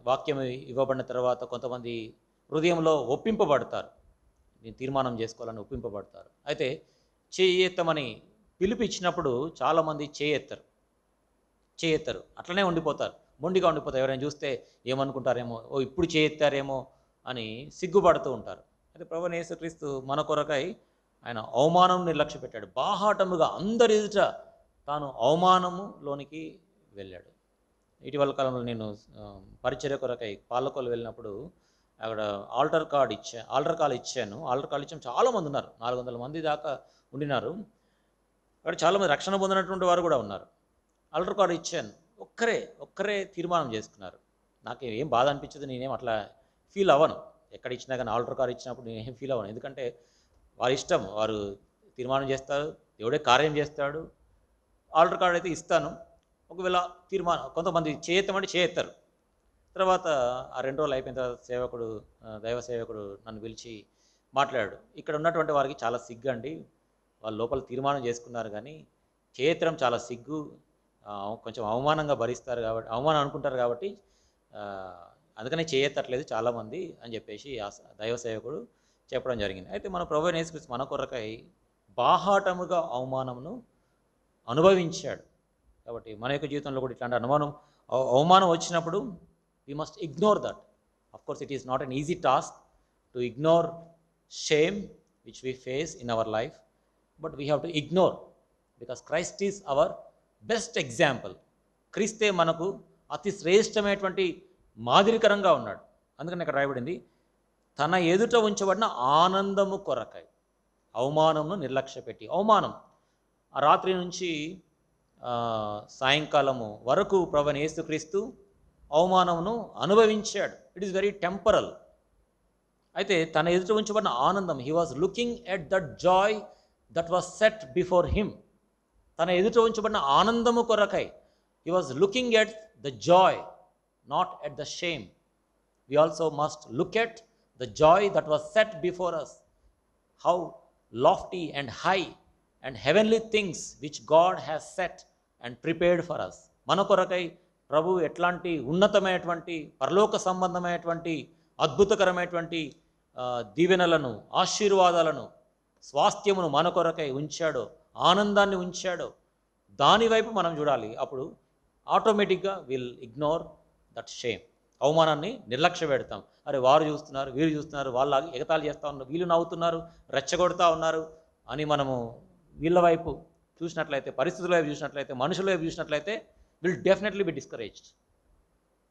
వాక్యం ఇవ్వబడిన తర్వాత కొంతమంది హృదయంలో ఒప్పింపబడతారు, నేను తీర్మానం చేసుకోవాలని ఒప్పింపబడతారు. అయితే చేయి ఎత్తమని పిలుపు ఇచ్చినప్పుడు చాలామంది చేయెత్తరు, అట్లనే ఉండిపోతారు, మొండిగా ఉండిపోతారు. ఎవరైనా చూస్తే ఏమనుకుంటారేమో, ఓ ఇప్పుడు చేయెత్తారేమో అని సిగ్గుపడుతూ ఉంటారు. అయితే ప్రభువైన యేసుక్రీస్తు మన కొరకై ఆయన అవమానం నిర్లక్ష్య పెట్టాడు. బాహాటముగా అందరి ఎదుట తాను అవమానములోనికి వెళ్ళాడు. ఇటీవల కాలంలో నేను పరిచర్య కొరకై పాలకొల్లు వెళ్ళినప్పుడు అక్కడ ఆల్టర్ కాల్ ఇచ్చాను. ఆల్టర్ కాల్ ఇచ్చాము, చాలామంది ఉన్నారు, 400 మంది దాకా ఉండినారు. అక్కడ చాలామంది రక్షణ పొందినటువంటి వారు కూడా ఉన్నారు. ఆల్టర్ కాల్ ఇచ్చాను, ఒక్కరే తీర్మానం చేసుకున్నారు. నాకు ఏం బాధ అనిపించదు, నేనేం అట్లా ఫీల్ అవ్వను. ఎక్కడ ఇచ్చినా కానీ ఆల్టర్ కాల్ ఇచ్చినప్పుడు నేనేం ఫీల్ అవ్వను, ఎందుకంటే వారి ఇష్టం, వారు తీర్మానం చేస్తారు, దేవుడే కార్యం చేస్తాడు. ఆల్టర్ కార్డ్ అయితే ఇస్తాను, ఒకవేళ తీర్మానం కొంతమంది చేయెత్తమంటే చేయెత్తారు. తర్వాత ఆ 2 రోజులు అయిపోయిన తర్వాత దైవ సేవకుడు నన్ను పిలిచి మాట్లాడాడు. ఇక్కడ ఉన్నటువంటి వారికి చాలా సిగ్గు అండి, వాళ్ళు లోపల తీర్మానం చేసుకున్నారు కానీ చేయెత్తడం చాలా సిగ్గు, కొంచెం అవమానంగా భరిస్తారు కాబట్టి, అవమానం అనుకుంటారు కాబట్టి అందుకనే చేయెత్తట్లేదు చాలామంది అని చెప్పేసి ఆ దైవ సేవకుడు చెప్పడం జరిగింది. అయితే మన ప్రభువైన యేసుక్రీస్తు మన కొరకై బాహాటముగా అవమానమును అనుభవించాడు. కాబట్టి మన యొక్క జీవితంలో కూడా ఇట్లాంటి అవమానం వచ్చినప్పుడు we must ignore that. Of course, it is not an easy task to ignore shame which we face in our life, but we have to ignore, because Christ is our best example. క్రీస్తే మనకు అతి శ్రేష్టమైనటువంటి మాదిరికరంగా ఉన్నాడు. అందుకని ఇక్కడ రాయబడింది, తన ఎదుట ఉంచబడిన ఆనందము కొరకై అవమానమును నిర్లక్ష్య పెట్టి. అవమానం ఆ రాత్రి నుంచి సాయంకాలము వరకు ప్రభువైన యేసుక్రీస్తు అవమానమును అనుభవించాడు. It is very temporal. అయితే తన ఎదుట ఉంచబడిన ఆనందం, he was looking at that Joy that was set before him. తన ఎదుట ఉంచబడిన ఆనందము కొరకై he was looking at the Joy, not at the shame. We also must look at the joy that was set before us, how lofty and high and heavenly things which God has set and prepared for us. మన కొరకై ప్రభు ఎట్లాంటి ఉన్నతమైనటువంటి పరలోక సంబంధమైనటువంటి అద్భుతకరమైనటువంటి దీవెనలను, ఆశీర్వాదాలను, స్వాస్థ్యమును మన కొరకై ఉంచాడో, ఆనందాన్ని ఉంచాడో, దానివైపు మనం చూడాలి. అప్పుడు ఆటోమేటిక్గా విల్ ఇగ్నోర్ దట్ షేమ్. అవమానాన్ని నిర్లక్ష్య పెడతాం. అరే వారు చూస్తున్నారు, వీరు చూస్తున్నారు, వాళ్ళు ఎగతాళి చేస్తూ ఉన్నారు, వీళ్ళు నవ్వుతున్నారు, రెచ్చగొడతా ఉన్నారు అని మనము వీళ్ళ వైపు చూసినట్లయితే, పరిస్థితుల వైపు చూసినట్లయితే, మనుషుల వైపు చూసినట్లయితే విల్ డెఫినెట్లీ బి డిస్కరేజ్డ్.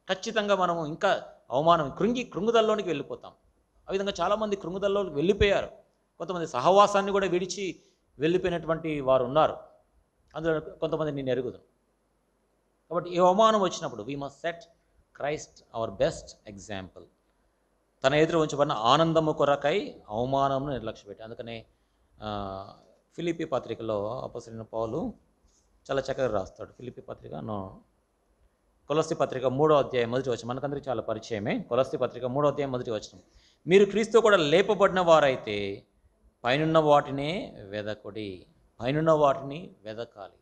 ఖచ్చితంగా మనము ఇంకా అవమానం కృంగుదల్లోనికి వెళ్ళిపోతాం. ఆ విధంగా చాలామంది కృంగుదల్లోకి వెళ్ళిపోయారు. కొంతమంది సహవాసాన్ని కూడా విడిచి వెళ్ళిపోయినటువంటి వారు ఉన్నారు. అందులో కొంతమంది నేను ఎరుగుదు. కాబట్టి ఈ అవమానం వచ్చినప్పుడు we must set Christ our best example. తన ఎదురు ఉంచబడిన ఆనందము కొరకై అవమానమును నిర్లక్ష్యపెట్టి. అందుకనే ఫిలిప్పీ పత్రికలో అపోస్తలుడైన పౌలు చాలా చక్కగా రాస్తాడు. ఫిలిప్పీ పత్రిక కొలస్సీ పత్రిక 3వ అధ్యాయం 1వ వచనం మనకందరికీ చాలా పరిచయమే. కొలస్సీ పత్రిక 3వ అధ్యాయం 1వ వచనం, మీరు క్రీస్తు కూడా లేపబడిన వారైతే పైనున్న వాటినే వెదకుడి. పైనున్న వాటిని వెదకాలి,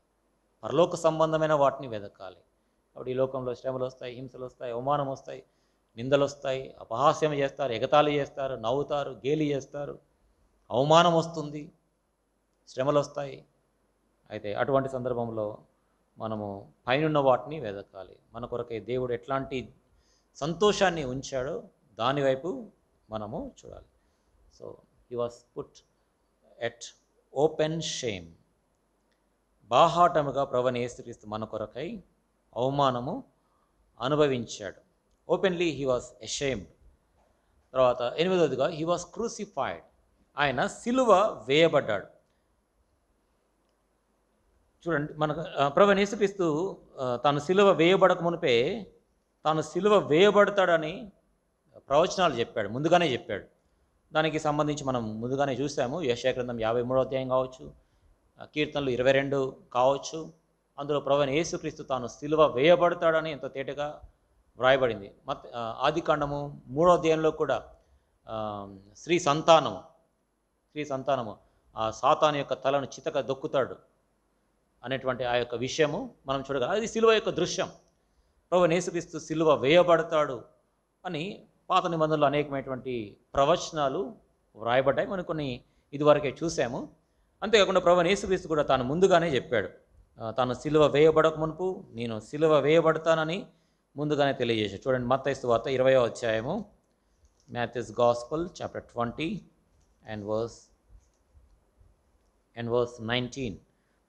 పరలోక సంబంధమైన వాటిని వెదకాలి. కాబట్టి ఈ లోకంలో శ్రమలు వస్తాయి, హింసలు వస్తాయి, అవమానం వస్తాయి, నిందలు వస్తాయి, అపహాస్యం చేస్తారు, ఎగతాళి చేస్తారు, నవ్వుతారు, గేలి చేస్తారు, అవమానం వస్తుంది, శ్రమలు వస్తాయి. అయితే అటువంటి సందర్భంలో మనము పైనున్న వాటిని వెదకాలి. మన కొరకై దేవుడు ఎట్లాంటి సంతోషాన్ని ఉంచాడో దానివైపు మనము చూడాలి. So he was put at open shame. బాహాటముగా ప్రభువైన యేసుక్రీస్తు మన కొరకై అవమానము అనుభవించాడు. Openly he was ashamed. తర్వాత 8వదిగా హీ వాస్ క్రూసిఫైడ్. ఆయన సిలువ వేయబడ్డాడు. చూడండి, మనకు ప్రభువైన యేసుక్రీస్తు తాను సిలువ వేయబడక మునిపే తాను సిలువ వేయబడతాడని ప్రవచనాలు చెప్పాడు, ముందుగానే చెప్పాడు. దానికి సంబంధించి మనం ముందుగానే చూసాము. యెషయా గ్రంథం 53వ అధ్యాయం కావచ్చు, కీర్తనలు 22 కావచ్చు. అందులో ప్రభువైన యేసుక్రీస్తు తాను సిలువ వేయబడతాడని ఎంతో తేటగా వ్రాయబడింది. ఆదికాండము 3వ అధ్యాయంలో కూడా స్త్రీ సంతానము ఆ సాతాను యొక్క తలను చితక దొక్కుతాడు అనేటువంటి ఆ యొక్క విషయము మనం చూడగలం. అది సిలువ యొక్క దృశ్యం. ప్రభువైన యేసుక్రీస్తు సిలువ వేయబడతాడు అని పాత నిబంధనలు అనేకమైనటువంటి ప్రవచనాలు వ్రాయబడ్డాయి. మనం కొన్ని ఇదివరకే చూసాము. అంతేకాకుండా ప్రభువైన యేసుక్రీస్తు కూడా తాను ముందుగానే చెప్పాడు. తాను సిలువ వేయబడక మునుపు నేను సిలువ వేయబడతానని ముందుగానే తెలియజేశాడు. చూడండి, మత్తయి సువార్త 20వ అధ్యాయము, Matthew's gospel chapter 20 and verse 19.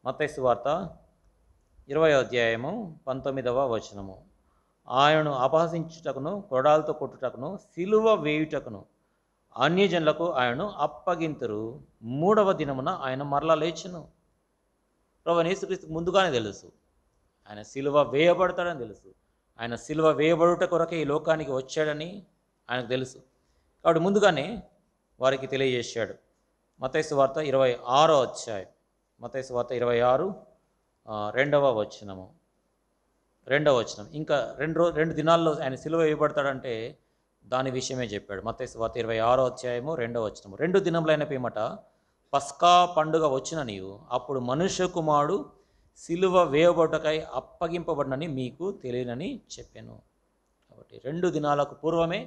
మత్తయి సువార్త 20వ అధ్యాయము 19వ వచనము. ఆయనను అపహసించుటకును కొరడాలతో కొట్టుటకును సిలువ వేయుటకును అన్యజనులకు ఆయనను అప్పగింతురు. 3వ దినమున ఆయన మరలా లేచును. ప్రభువైన యేసుక్రీస్తుకు ముందుగానే తెలుసు ఆయన సిలువ వేయబడతాడని తెలుసు. ఆయన సిలువ వేయబడుట కొరకే ఈ లోకానికి వచ్చాడని ఆయనకు తెలుసు. కాబట్టి ముందుగానే వారికి తెలియజేశాడు. మత్తయి సువార్త 26వ అధ్యాయం, మత్తయి సువార్త 26 2వ వచనము. ఇంకా రెండు దినాల్లో ఆయన సిలువ వేయబడతాడంటే దాని విషయమే చెప్పాడు. మత్తయి సువార్త 26వ అధ్యాయము 2వ వచనము. 2 దినములైన పిమ్మట పస్కా పండుగ వచ్చిన నీవు అప్పుడు మనుష్య కుమారుడు సిలువ వేయబడుటకై అప్పగింపబడినని మీకు తెలియనని చెప్పాను. కాబట్టి 2 దినాలకు పూర్వమే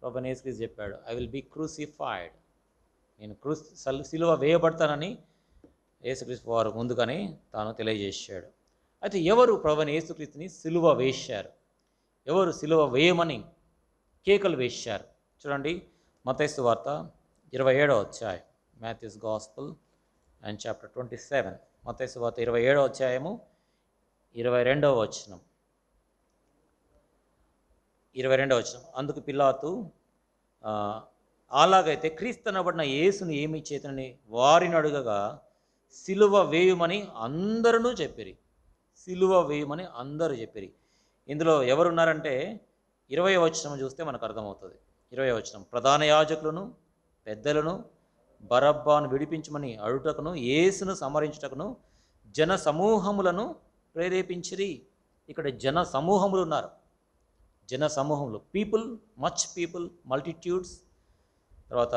ప్రభువైన యేసుక్రీస్తు చెప్పాడు, ఐ విల్ బీ క్రూసిఫైడ్, నేను సిలువ వేయబడతానని యేసుక్రీస్తు వారు ముందుగానే తాను తెలియజేశాడు. అయితే ఎవరు ప్రభువైన యేసుక్రీస్తుని సిలువ వేశారు? ఎవరు సిలువ వేయమని కేకలు వేశారు? చూడండి, మత్తయి సువార్త 27వ అధ్యాయం, మాథ్యూస్ గాస్పెల్ అండ్ చాప్టర్ 27. మత్తయి సువార్త 27వ అధ్యాయము 22వ వచనం. అందుకు పిలాతు, అలాగైతే క్రీస్తనబడిన యేసుని ఏమి చేతనని వారిని అడుగగా సిలువ వేయుమని అందరూ చెప్పిరి. సిలువ వేయమని అందరూ చెప్పిరి. ఇందులో ఎవరున్నారంటే 20వ వచనం చూస్తే మనకు అర్థమవుతుంది. 20వ వచనం, ప్రధాన యాజకులను పెద్దలను బరబ్బాను విడిపించమని అడుటకును యేసును సమరించుటకును జన సమూహములను ప్రేరేపించిరి. ఇక్కడ జన సమూహములు ఉన్నారు. జన సమూహములు, మచ్ పీపుల్, మల్టిట్యూడ్స్. తర్వాత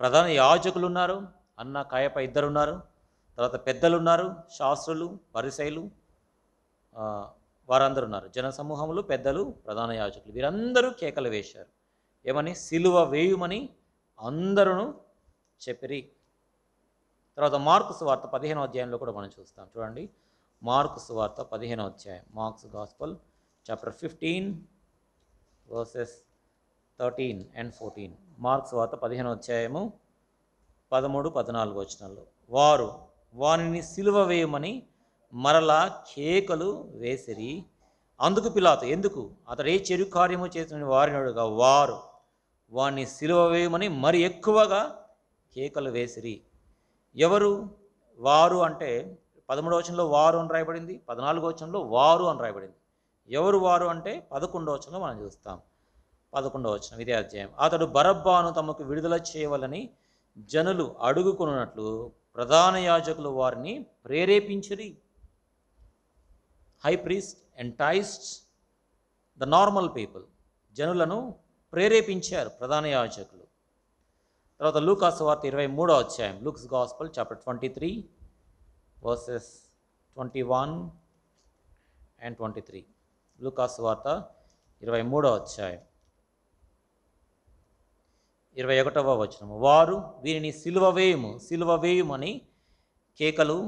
ప్రధాన యాజకులు ఉన్నారు, అన్న కాయప 2 ఉన్నారు. తర్వాత పెద్దలు ఉన్నారు, శాస్త్రులు, పరిసయ్యులు, వారందరూ ఉన్నారు. జన సమూహములు, పెద్దలు, ప్రధాన యాజకులు, వీరందరూ కేకలు వేశారు. ఏమని? సిలువ వేయుమని అందరూ చెప్పిరి. తర్వాత మార్కు సువార్త 15వ అధ్యాయంలో కూడా మనం చూస్తాం. చూడండి, మార్కు సువార్త 15వ అధ్యాయం, marks gospel chapter 15 verses 13 and 14. Mark సువార్త 15వ అధ్యాయము 13-14 వచనాల్లో, వారు వానిని సిలువ వేయమని మరలా కేకలు వేసిరి. అందుకు పిలాతు, ఎందుకు? అతడు ఏ చెడు కార్యము చేసిన వారిని అడుగగా వారు వాణ్ణి సిలువ వేయమని మరి ఎక్కువగా కేకలు వేసిరి. ఎవరు వారు అంటే 13వ వచనంలో వారు అని రాయబడింది, 14వ వచనంలో వారు అని రాయబడింది. ఎవరు వారు అంటే 11వ వచనంలో మనం చూస్తాం. 11వ వచనం ఇదే అధ్యాయం. అతడు బరబ్బాను తమకు విడుదల చేయవలని జనులు అడుగుకున్నట్లు ప్రధాన యాజకులు వారిని ప్రేరేపించిరి. High priest enticed the normal people, జనులను ప్రేరేపించారు ప్రధాన యాజకులు. తర్వాత లూకా సువార్త 23వ అధ్యాయం, Luke's gospel chapter 23 verses 21 and 23. లూకా సువార్త 23వ అధ్యాయం 21వ వచనము, వారు వీరిని సిలువ వేయుమని కేకలు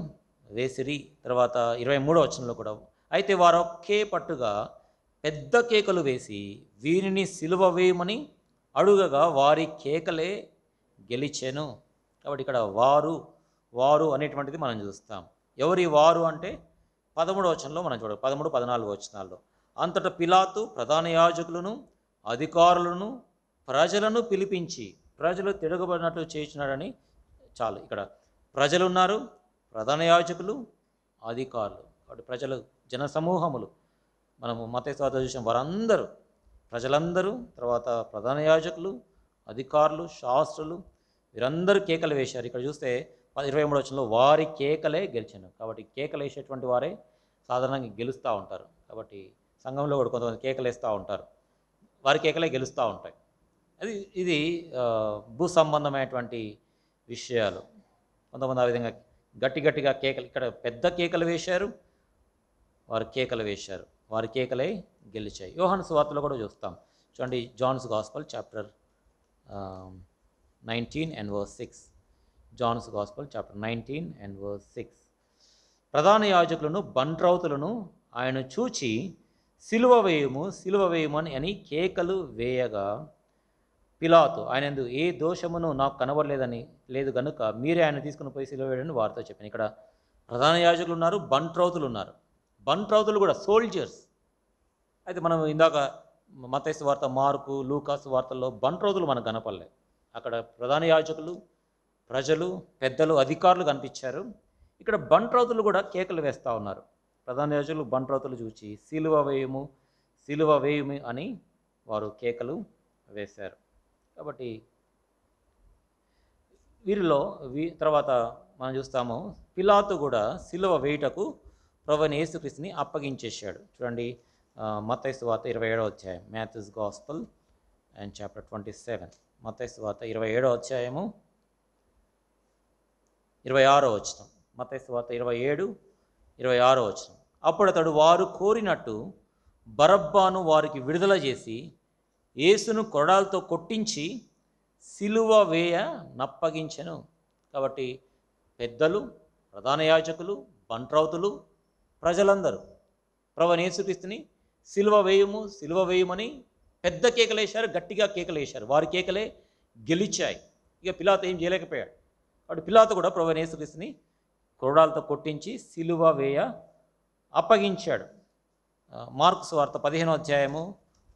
వేసిరి. తర్వాత 23వ వచనంలో కూడా, అయితే వారు ఒకే పట్టుగా పెద్ద కేకలు వేసి వీరిని సిలువ వేయమని అడుగగా వారి కేకలే గెలిచెను. కాబట్టి ఇక్కడ వారు అనేటువంటిది మనం చూస్తాం. ఎవరి వారు అంటే 13వ వచనంలో మనం చూడాలి, 13-14 వచనాల్లో. అంతటా పిలాతు ప్రధాన యాజకులను అధికారులను ప్రజలను పిలిపించి, ప్రజలు తిరగబడినట్లు చేయించినాడని చాలు. ఇక్కడ ప్రజలు ఉన్నారు, ప్రధాన యాజకులు, అధికారులు. కాబట్టి ప్రజలు, జన సమూహములు, మనము మత్తయి సువార్త చూసాం, వారందరూ, ప్రజలందరూ, తర్వాత ప్రధాన యాజకులు, అధికారులు, శాస్త్రులు, వీరందరూ కేకలు వేశారు. ఇక్కడ చూస్తే 23వ వచనంలో వారి కేకలే గెలిచాను. కాబట్టి కేకలు వేసేటువంటి వారే సాధారణంగా గెలుస్తూ ఉంటారు. కాబట్టి సంఘంలో కూడా కొంతమంది కేకలు వేస్తూ ఉంటారు, వారి కేకలే గెలుస్తూ ఉంటాయి. ఇది భూ సంబంధమైనటువంటి విషయాలు. కొంతమంది ఆ విధంగా గట్టిగా కేకలు, ఇక్కడ పెద్ద కేకలు వేశారు, వారి కేకలు వేశారు, వారి కేకలే గెలిచాయి. యోహాను సువార్తలో కూడా చూస్తాం. చూడండి, Johne's gospel chapter 19 and verse 6. Johne's gospel chapter 19 and verse 6. ప్రధాన యాజకులను బంట్రౌతులను ఆయన చూచి సిలువ వేయము అని కేకలు వేయగా, పిలాతు ఆయనందు ఏ దోషమును నాకు కనబడలేదని లేదు గనుక మీరే ఆయన తీసుకుని పోయి సిలువ వేయడని వారితో చెప్పాను. ఇక్కడ ప్రధాన యాజకులు ఉన్నారు, బంట్రౌతులు ఉన్నారు. బంట్రౌతులు కూడా సోల్జర్స్. అయితే మనం ఇందాక మత్తయి వార్త, మార్కు, లూకాసు వార్తల్లో బంట్రౌతులు మనకు కనపడలేదు. అక్కడ ప్రధాన యాజకులు, ప్రజలు, పెద్దలు, అధికారులు కనిపించారు. ఇక్కడ బంట్రౌతులు కూడా కేకలు వేస్తూ ఉన్నారు. ప్రధాన యాజకులు బంట్రౌతులు చూచి సిలువ వేయుము అని వారు కేకలు వేశారు. కాబట్టి వీరిలో తర్వాత మనం చూస్తాము, పిలాతు కూడా సిలువ వేయుటకు ప్రభువైన యేసుక్రీస్తుని అప్పగించేశాడు. చూడండి, మత్తయి సువార్త 27వ అధ్యాయం, మాథ్యూస్ గాస్పల్ అండ్ చాప్టర్ 27. మత్తయి సువార్త 27వ అధ్యాయము 26వ వచనం. మత్తయి సువార్త 27, 26వ వచనం. అప్పుడు అతడు వారు కోరినట్టు బరబ్బాను వారికి విడుదల చేసి యేసును కొరడాలతో కొట్టించి సిలువ వేయ నప్పగించెను. కాబట్టి పెద్దలు, ప్రధాన యాజకులు, బంట్రౌతులు, ప్రజలందరూ ప్రభువైన యేసుక్రీస్తుని సిలువ వేయమని పెద్ద కేకలేశారు, గట్టిగా కేకలేశారు. వారి కేకలే గెలిచాయి. ఇక పిలాతు ఏం చేయలేకపోయాడు. కాబట్టి పిలాతు కూడా ప్రభువైన యేసుక్రీస్తుని కొరడాలతో కొట్టించి సిలువ వేయ అప్పగించాడు. మార్కు సువార్త 15వ అధ్యాయము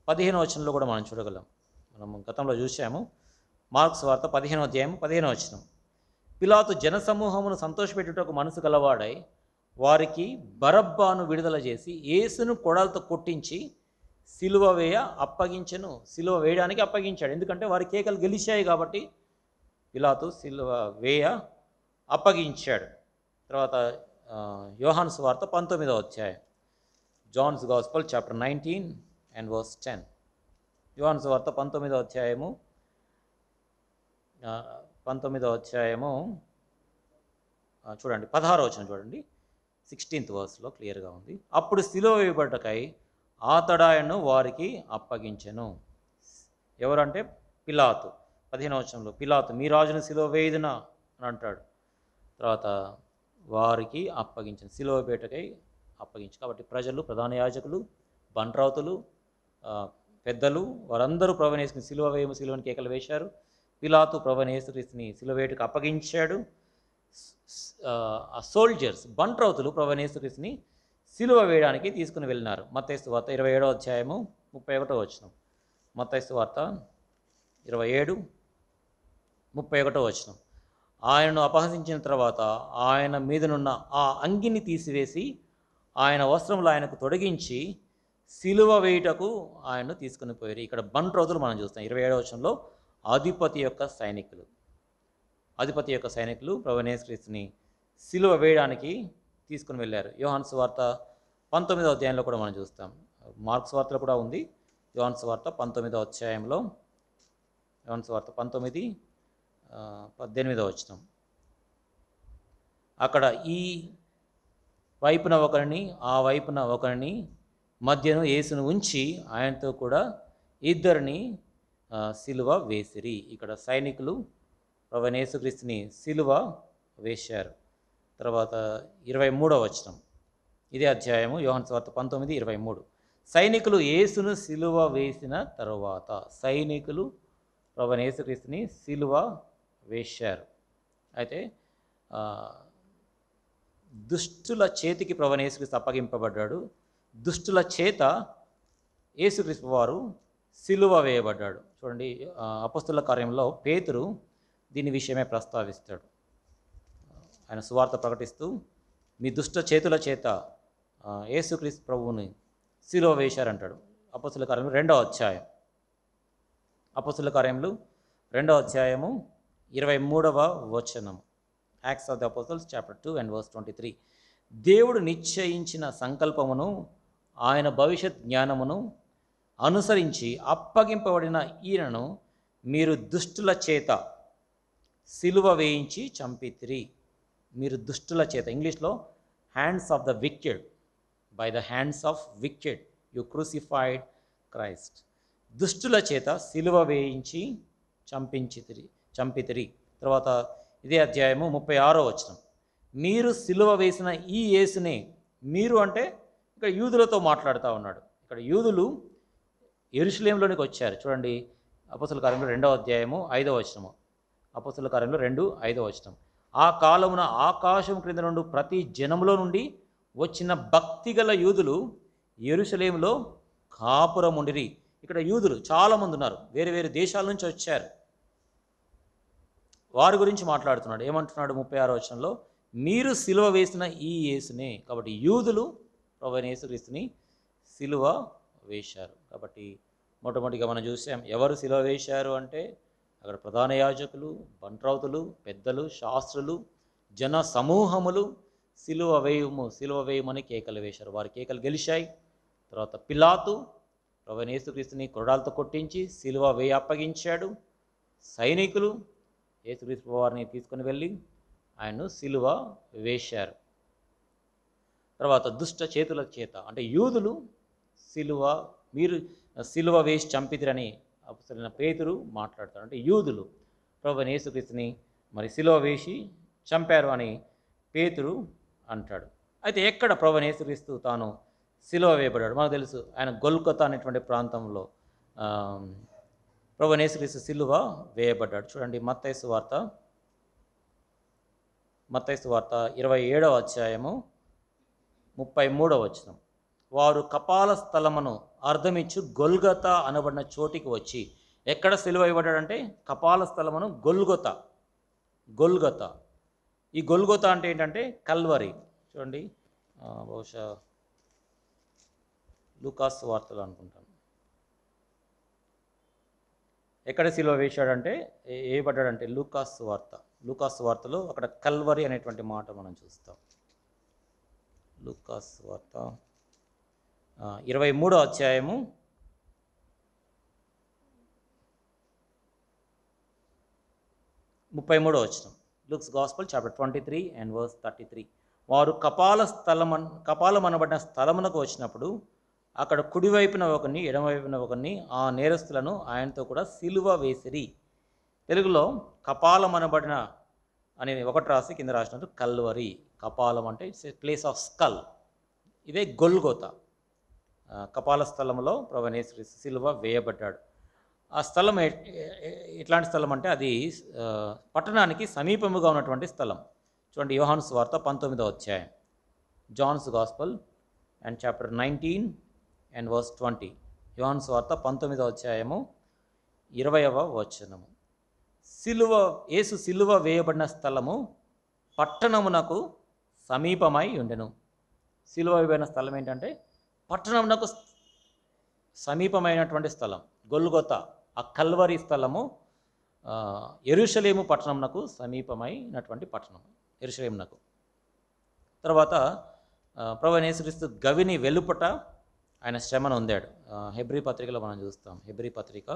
15వ వచనంలో కూడా మనం చూడగలం. మనం గతంలో చూసాము. మార్కు సువార్త 15వ అధ్యాయం 15వ వచనం. పిలాతు జనసమూహమును సంతోషపెట్టుటకు మనసు గలవాడై వారికి బరబ్బాను విడుదల చేసి యేసును కొరడాలతో కొట్టించి సిలువ వేయ అప్పగించెను. సిలువ వేయడానికి అప్పగించాడు. ఎందుకంటే వారి కేకలు గెలిచాయి కాబట్టి పిలాతు సిలువ వేయ అప్పగించాడు. తర్వాత యోహాను సువార్త 19వ అధ్యాయం, John's gospel chapter 19 and verse 10. యోహాను సువార్త 19వ అధ్యాయము 19వ అధ్యాయము చూడండి, 16వ వచనం చూడండి. 16th verseలో క్లియర్గా ఉంది. అప్పుడు సిలువ వేయబడ్డకై ఆతడాయను వారికి అప్పగించెను. ఎవరంటే పిలాతు. 15వ వచనంలో పిలాతు మీ రాజును సిలువ వేయుదునా అని అంటాడు. తర్వాత వారికి అప్పగించను, సిలువ వేయటకై అప్పగించు. కాబట్టి ప్రజలు, ప్రధాన యాజకులు, బంట్రౌతులు, పెద్దలు వారందరూ ప్రభువైన యేసుని సిలువని కేకలు వేశారు. పిలాతు ప్రభువైన యేసుక్రీస్తుని సిలువ వేయటకు అప్పగించాడు. ఆ సోల్జర్స్, బంట్రౌతులు ప్రభువైన యేసుక్రీస్తుని సిలువ వేయడానికి తీసుకుని వెళ్ళినారు. మత్తయి సువార్త 27వ అధ్యాయము 31వ వచనం. మత్తయి సువార్త 27, 31వ వచనం. ఆయనను అపహసించిన తర్వాత ఆయన మీదనున్న ఆ అంగిని తీసివేసి ఆయన వస్త్రములు ఆయనకు తొడిగించి సిలువ వేయుటకు ఆయన్ను తీసుకుని పోయారు. ఇక్కడ బంట్రౌతులు మనం చూస్తాం. 27వ వచనంలో అధిపతి యొక్క సైనికులు ప్రభువైన యేసుక్రీస్తుని సిలువ వేయడానికి తీసుకుని వెళ్ళారు. యోహాను సువార్త 19వ అధ్యాయంలో కూడా మనం చూస్తాం. మార్కు సువార్తలో కూడా ఉంది. యోహాను సువార్త 19వ అధ్యాయంలో, యోహాను సువార్త 19, 18వ వచనం. అక్కడ ఈ వైపున ఒకరిని, ఆ వైపున ఒకరిని మధ్యను యేసును ఉంచి ఆయనతో కూడా ఇద్దరిని సిలువ వేసిరి. ఇక్కడ సైనికులు ప్రభువైన యేసుక్రీస్తుని సిలువ వేశారు. తర్వాత 23వ వచనం, ఇదే అధ్యాయము యోహాను సువార్త 19, 23. సైనికులు యేసును సిలువ వేసిన తరువాత సైనికులు ప్రభువైన యేసుక్రీస్తుని సిలువ వేశారు. అయితే దుష్టుల చేతికి ప్రభువైన యేసుక్రీస్తు అప్పగింపబడ్డాడు. దుష్టుల చేత యేసుక్రీస్తు వారు సిలువ వేయబడ్డాడు. చూడండి, అపొస్తలుల కార్యంలో పేతురు దీని విషయమే ప్రస్తావిస్తాడు. ఆయన సువార్త ప్రకటిస్తూ మీ దుష్ట చేతుల చేత యేసుక్రీస్తు ప్రభువుని సిలువ వేశారంటాడు. అపొస్తలుల కార్యంలో 2వ అధ్యాయం, అపొస్తలుల కార్యములు 2వ అధ్యాయము 23వ వచనం. Acts of the apostles chapter 2 and verse 23. దేవుడు నిశ్చయించిన సంకల్పమును ఆయన భవిష్యత్ జ్ఞానమును అనుసరించి అప్పగింపబడిన ఈయనను మీరు దుష్టుల చేత సిలువ వేయించి చంపితిరి. మీరు దుష్టుల చేత, ఇంగ్లీష్లో hands of the wicked, by the hands of wicked you crucified Christ. దుష్టుల చేత సిలువ వేయించి చంపితిరి. తర్వాత ఇదే అధ్యాయము 36వ వచనం. మీరు సిలువ వేసిన ఈ యేసునే, మీరు అంటే ఇక్కడ యూదులతో మాట్లాడుతూ ఉన్నాడు. ఇక్కడ యూదులు యెరూషలేములోనికి వచ్చారు. చూడండి, అపోస్తలుల కార్యములు 2వ అధ్యాయము 5వ వచనము. అపోస్తలుల కార్యములు 2:5వ వచనం. ఆ కాలమున ఆకాశం క్రింద నుండి ప్రతి జనములో నుండి వచ్చిన భక్తిగల యూదులు యెరూషలేములో కాపురముండిరి. ఇక్కడ యూదులు చాలామంది ఉన్నారు, వేరే వేరే దేశాల నుంచి వచ్చారు. వారి గురించి మాట్లాడుతున్నాడు. ఏమంటున్నాడు 36వ వచనంలో? మీరు సిలువ వేసిన ఈ యేసునే. కాబట్టి యూదులు ప్రభువైన యేసుక్రీస్తుని సిలువ వేశారు. కాబట్టి మొట్టమొదటిగా మనం చూసాం, ఎవరు సిలువ వేశారు అంటే అక్కడ ప్రధాన యాజకులు, బంట్రౌతులు, పెద్దలు, శాస్త్రులు, జన సమూహములు సిలువ వేయమని కేకలు వేశారు. వారి కేకలు గెలిచాయి. తర్వాత పిలాతు ప్రభువైన యేసుక్రీస్తుని కొరడాలతో కొట్టించి సిలువ వేయి అప్పగించాడు. సైనికులు యేసుక్రీస్తు వారిని తీసుకుని వెళ్ళి ఆయన్ను సిలువ వేశారు. తర్వాత దుష్ట చేతుల చేత అంటే యూదులు మీరు సిలువ వేసి చంపితిరని అపోస్తలుడైన పేతురు మాట్లాడతాడు. అంటే యూదులు ప్రభువైన యేసుక్రీస్తుని మరి సిలువ వేసి చంపారు అని పేతురు అంటాడు. అయితే ఎక్కడ ప్రభువైన యేసుక్రీస్తు తాను సిలువ వేయబడ్డాడు? మనకు తెలుసు, ఆయన గొల్గొతా అనేటువంటి ప్రాంతంలో ప్రభువైన యేసుక్రీస్తు సిలువ వేయబడ్డాడు. చూడండి, మత్తయి సువార్త 27వ అధ్యాయము 33వ వచనం. వారు కపాల స్థలమును అర్థమిచ్చు గొల్గొతా అనబడిన చోటికి వచ్చి, ఎక్కడ సిలువ వేయబడ్డాడంటే కపాల స్థలమును గొల్గొతా. ఈ గొల్గొతా అంటే ఏంటంటే కల్వరి. చూడండి, బహుశా లూకాస్ వార్తలు అనుకుంటాను. ఎక్కడ సిలువ వేశాడంటే వేయబడ్డాడంటే లూకాస్ వార్తలో అక్కడ కల్వరి అనేటువంటి మాట మనం చూస్తాం. లూకాస్ వార్త 23వ అధ్యాయము 33వ వచనం. Luke's gospel chapter 23 and verse 33. వారు కపాలం అనబడిన స్థలమునకు వచ్చినప్పుడు అక్కడ కుడివైపున ఒకరిని ఎడమవైపున ఒకరిని ఆ నేరస్తులను ఆయనతో కూడా సిలువ వేసిరి. తెలుగులో కపాలం అనబడిన అని ఒకటి రాసి కింద రాసినట్టు కల్వరి. కపాలం అంటే it's a place of skull. ఇదే గొల్గొతా. కపాల స్థలంలో ప్రభువైన యేసుక్రీస్తు సిలువ వేయబడ్డాడు. ఆ స్థలం ఎట్లాంటి స్థలం అంటే అది పట్టణానికి సమీపముగా ఉన్నటువంటి స్థలం. చూడండి, యోహాను సువార్త 19వ అధ్యాయం, John's gospel and chapter 19 and verse 20. యోహాను సువార్త 19వ అధ్యాయము 20వ వచనము. యేసు సిలువ వేయబడిన స్థలము పట్టణమునకు సమీపమై ఉండెను. సిలువ వేయబడిన స్థలం ఏంటంటే పట్టణమునకు సమీపమైనటువంటి స్థలం గొల్గొతా. ఆ కల్వరి స్థలము యెరూషలేము పట్టణమునకు సమీపమైనటువంటి పట్టణం యెరూషలేమునకు. తర్వాత ప్రభువైన యేసుక్రీస్తు గవిని వెలుపట ఆయన శ్రమను పొందాడు. హెబ్రీ పత్రికలో మనం చూస్తాం. హెబ్రీ పత్రిక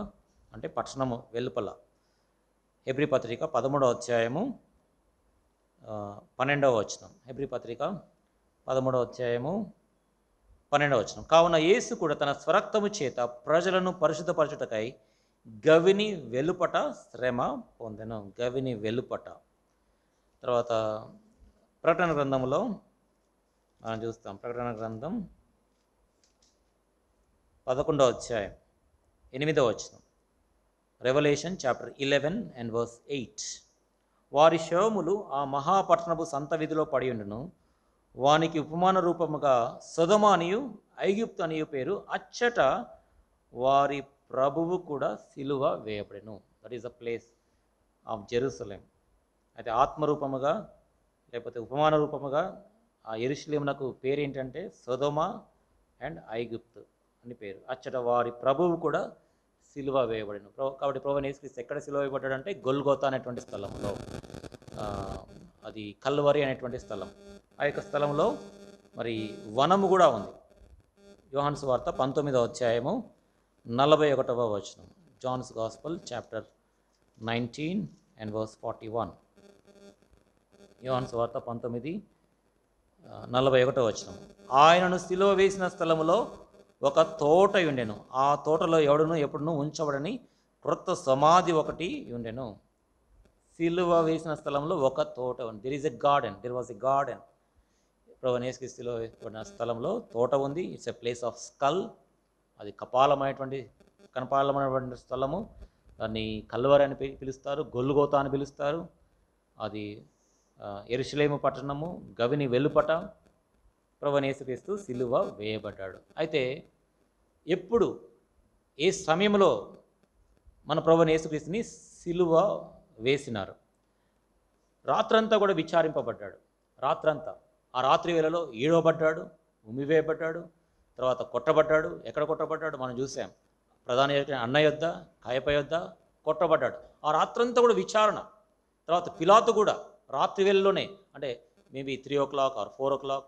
అంటే పట్టణము వెలుపల. హెబ్రీ పత్రిక 13వ అధ్యాయము 12వ వచనం. హెబ్రీ పత్రిక 13వ అధ్యాయము 12వ వచనం. కావున యేసు కూడా తన స్వరక్తము చేత ప్రజలను పరిశుద్ధపరచుటకై గవిని వెలుపట శ్రమ పొందెను. గవిని వెలుపట. తర్వాత ప్రకటన గ్రంథంలో మనం చూస్తాం. ప్రకటన గ్రంథం 11వ అధ్యాయం 8వ వచనం. Revelation chapter 11 and verse 8. వారి శవములు ఆ మహాపట్టణపు సంత వీధిలో పడి ఉండును. వానికి ఉపమాన రూపముగా సొదొమ అనియు ఐగుప్తు అనియు పేరు. అచ్చట వారి ప్రభువు కూడా సిలువ వేయబడెను. That is the place of Jerusalem. అయితే ఆత్మరూపముగా లేకపోతే ఉపమాన రూపముగా ఆ యెరూషలేమునకు పేరు ఏంటంటే సొదొమ అండ్ ఐగుప్తు అని పేరు. అచ్చట వారి ప్రభువు కూడా సిలువ వేయబడెను. కాబట్టి ప్రభువైన యేసుక్రీస్తు ఎక్కడ సిలువ వేయబడ్డాడంటే గొల్గొతా అనేటువంటి స్థలంలో, అది కల్వరి అనేటువంటి స్థలం. ఆ యొక్క స్థలంలో మరి వనము కూడా ఉంది. యోహాను సువార్త 19వ అధ్యాయము 41వ వచనం. Johne's gospel chapter 19 and verse 41. యోహాను సువార్త 19:41 వచనం. ఆయనను సిలువ వేసిన స్థలములో ఒక తోట ఉండెను. ఆ తోటలో ఎవడును ఎప్పుడునూ ఉంచబడని క్రొత్త సమాధి ఒకటి ఉండెను. సిలువ వేసిన స్థలంలో ఒక తోట ఉంది. There was a garden. ప్రభువైన యేసుక్రీస్తులో ఉన్న స్థలంలో తోట ఉంది. It's a place of skull. అది కనపాలమైనటువంటి స్థలము. దాన్ని కల్వరి అని పిలుస్తారు, గొల్గోతా అని పిలుస్తారు. అది యెరూషలేము పట్టణము, గవిని వెలుపట ప్రభువైన యేసుక్రీస్తు సిలువ వేయబడ్డాడు. అయితే ఎప్పుడు, ఏ సమయంలో మన ప్రభువైన యేసుక్రీస్తుని సిలువ వేసినారు? రాత్రంతా కూడా విచారింపబడ్డాడు. రాత్రంతా, ఆ రాత్రి వేళలో ఈడవబడ్డాడు, ఉమ్మివేయబడ్డాడు, తర్వాత కొట్టబడ్డాడు. ఎక్కడ కొట్టబడ్డాడు మనం చూసాం. ప్రధాన అన్న యొద్ద, కాయప యొద్ద కొట్టబడ్డాడు. ఆ రాత్రంతా కూడా విచారణ. తర్వాత పిలాతు కూడా రాత్రి వేళలోనే, అంటే maybe 3 o'clock are 4 o'clock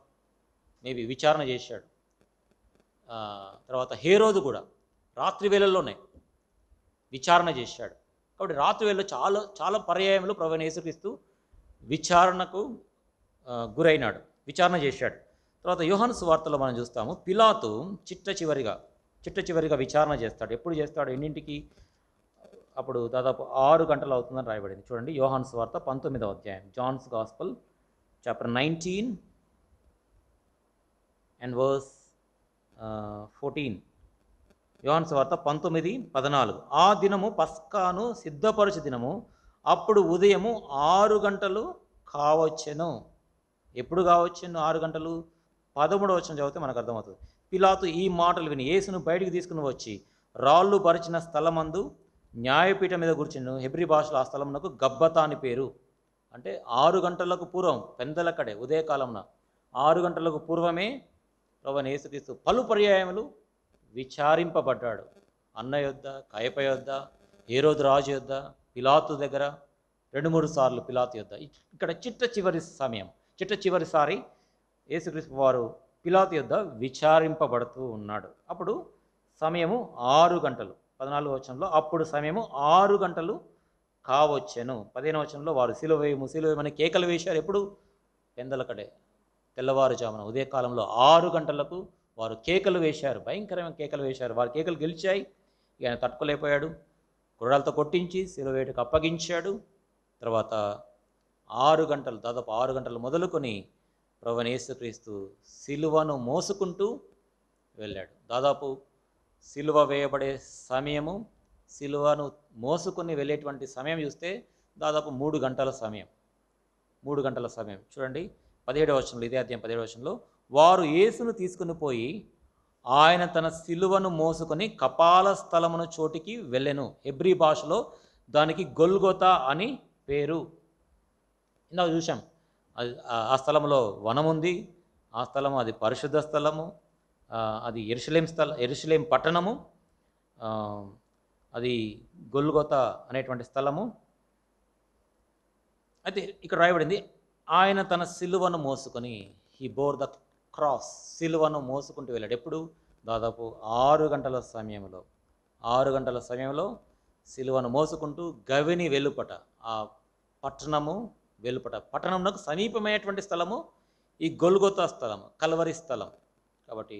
maybe విచారణ చేశాడు. తర్వాత హేరోదు కూడా రాత్రి వేళల్లోనే విచారణ చేశాడు. కాబట్టి రాత్రి వేళలో చాలా చాలా పర్యాయంలో ప్రభువైన యేసుక్రీస్తు విచారణకు గురైనాడు, విచారణ చేశాడు. తర్వాత యోహాను సువార్తలో మనం చూస్తాము, పిలాతు చిట్ట చివరిగా విచారణ చేస్తాడు. ఎప్పుడు చేస్తాడు? ఎన్నింటికి? అప్పుడు దాదాపు 6 గంటలు అవుతుందని రాయబడింది. చూడండి, యోహాను సువార్త 19వ అధ్యాయం, John's gospel chapter 19 and verse 14. యోహాను సువార్త 19:14. ఆ దినము పస్కాను సిద్ధపరచు దినము, అప్పుడు ఉదయము 6 గంటలు కావచ్చెను. ఎప్పుడు కావచ్చెను 6 గంటలు? 13వ వచనం చదివితే మనకు అర్థమవుతుంది. పిలాతు ఈ మాటలు విని యేసును బయటికి తీసుకుని వచ్చి రాళ్ళు పరిచిన స్థలమందు న్యాయపీఠం మీద కూర్చును. హెబ్రీ భాషలో ఆ స్థలమునకు గబ్బతా అని పేరు. అంటే 6 గంటలకు పూర్వం, పెందలకడే ఉదయకాలంన 6 గంటలకు పూర్వమే ప్రభువైన యేసుక్రీస్తు పలు పర్యాయములు విచారింపబడ్డాడు. అన్న యొద్ద, కాయప యొద్ద, హేరోదు రాజు యొద్ద, పిలాతు దగ్గర 2-3 సార్లు పిలాతు యొద్ద. ఇక్కడ చిట్ట చివరిసారి యేసుక్రీస్తు వారు పిలాతు యొద్ద విచారింపబడుతూ ఉన్నాడు. అప్పుడు సమయము 6 గంటలు. 14వ వచనంలో అప్పుడు సమయము 6 గంటలు కావచ్చెను. 15వ వచనంలో వారు సిలువేయమని కేకలు వేశారు. ఎప్పుడు? పెందలకడే, తెల్లవారుజామున ఉదయకాలంలో 6 గంటలకు వారు కేకలు వేశారు, భయంకరమైన కేకలు వేశారు. వారి కేకలు గెలిచాయి. ఆయన తట్టుకోలేకపోయాడు. కొరడాలతో కొట్టించి సిలువ వేటుకు అప్పగించాడు. తర్వాత 6 గంటలు, దాదాపు 6 గంటలు మొదలుకొని ప్రభువైన యేసుక్రీస్తు సిలువను మోసుకుంటూ వెళ్ళాడు. దాదాపు సిలువ వేయబడే సమయము, సిలువను మోసుకొని వెళ్ళేటువంటి సమయం చూస్తే దాదాపు 3 గంటల సమయం. 3 గంటల సమయం. చూడండి 17వ వచనంలో, ఇదే అధ్యాయం 17వ వచనంలో, వారు యేసును తీసుకుని పోయి ఆయన తన సిలువను మోసుకొని కపాల స్థలమును చోటికి వెళ్ళెను. హెబ్రీ భాషలో దానికి గొల్గొతా అని పేరు. ఇందాక చూసాం, ఆ స్థలంలో వనం ఉంది. ఆ స్థలము అది పరిశుద్ధ స్థలము. అది యెరూషలేం పట్టణము. అది గొల్గొతా అనేటువంటి స్థలము. అయితే ఇక్కడ రాయబడింది, ఆయన తన సిలువను మోసుకొని, హీ బోర్ ద క్రాస్, సిలువను మోసుకుంటూ వెళ్ళాడు. ఎప్పుడు? దాదాపు 6 గంటల సమయంలో. 6 గంటల సమయంలో సిలువను మోసుకుంటూ గవిని వెలుపట, ఆ పట్టణము వెలుపట, పట్టణంకు సమీపమైనటువంటి స్థలము ఈ గొల్గొతా స్థలము, కల్వరి స్థలం. కాబట్టి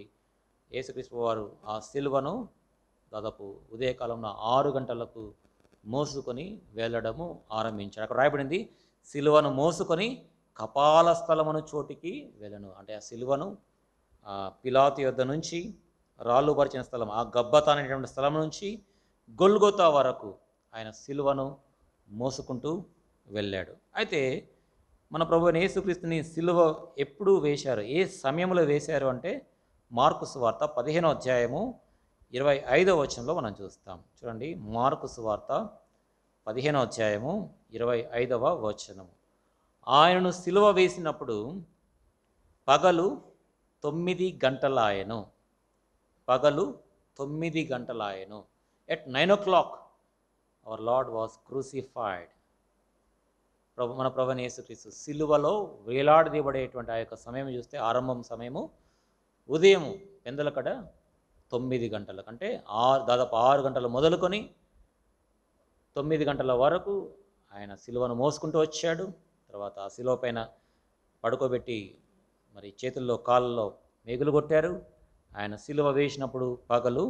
యేసుక్రీస్తు వారు ఆ సిలువను దాదాపు ఉదయకాలంలో 6 గంటలకు మోసుకొని వెళ్ళడము ఆరంభించాడు. అక్కడ రాయబడింది, సిలువను మోసుకొని కపాల స్థలమును చోటికి వెళ్ళను. అంటే ఆ సిలువను పిలాతు యొద్ద నుంచి, రాళ్ళు పరిచిన స్థలం, ఆ గబ్బతా అనేటువంటి స్థలం నుంచి గొల్గొతా వరకు ఆయన సిలువను మోసుకుంటూ వెళ్ళాడు. అయితే మన ప్రభువైన యేసుక్రీస్తుని సిలువ ఎప్పుడు వేశారు, ఏ సమయంలో వేశారు అంటే మార్కు సువార్త 15వ అధ్యాయము 25వ వచనంలో మనం చూస్తాం. చూడండి, మార్కు సువార్త 15వ అధ్యాయము 25వ వచనము. ఆయనను సిలువ వేసినప్పుడు పగలు 9 గంటలాయెను. పగలు 9 గంటలాయెను. At 9 o'clock our Lord was crucified. మన ప్రభువైన యేసుక్రీస్తు సిలువలో వేలాడదీయబడేటువంటి ఆ యొక్క సమయం చూస్తే, ఆరంభం సమయము ఉదయం పెందలకడ 9 గంటలకు. అంటే దాదాపు 6 గంటలు మొదలుకొని 9 గంటల వరకు ఆయన సిలువను మోసుకుంటూ వచ్చాడు. తర్వాత ఆ సిలువ పైన పడుకోబెట్టి మరి చేతుల్లో కాళ్ళలో మేగులు కొట్టారు. ఆయన సిలువ వేసినప్పుడు పగలు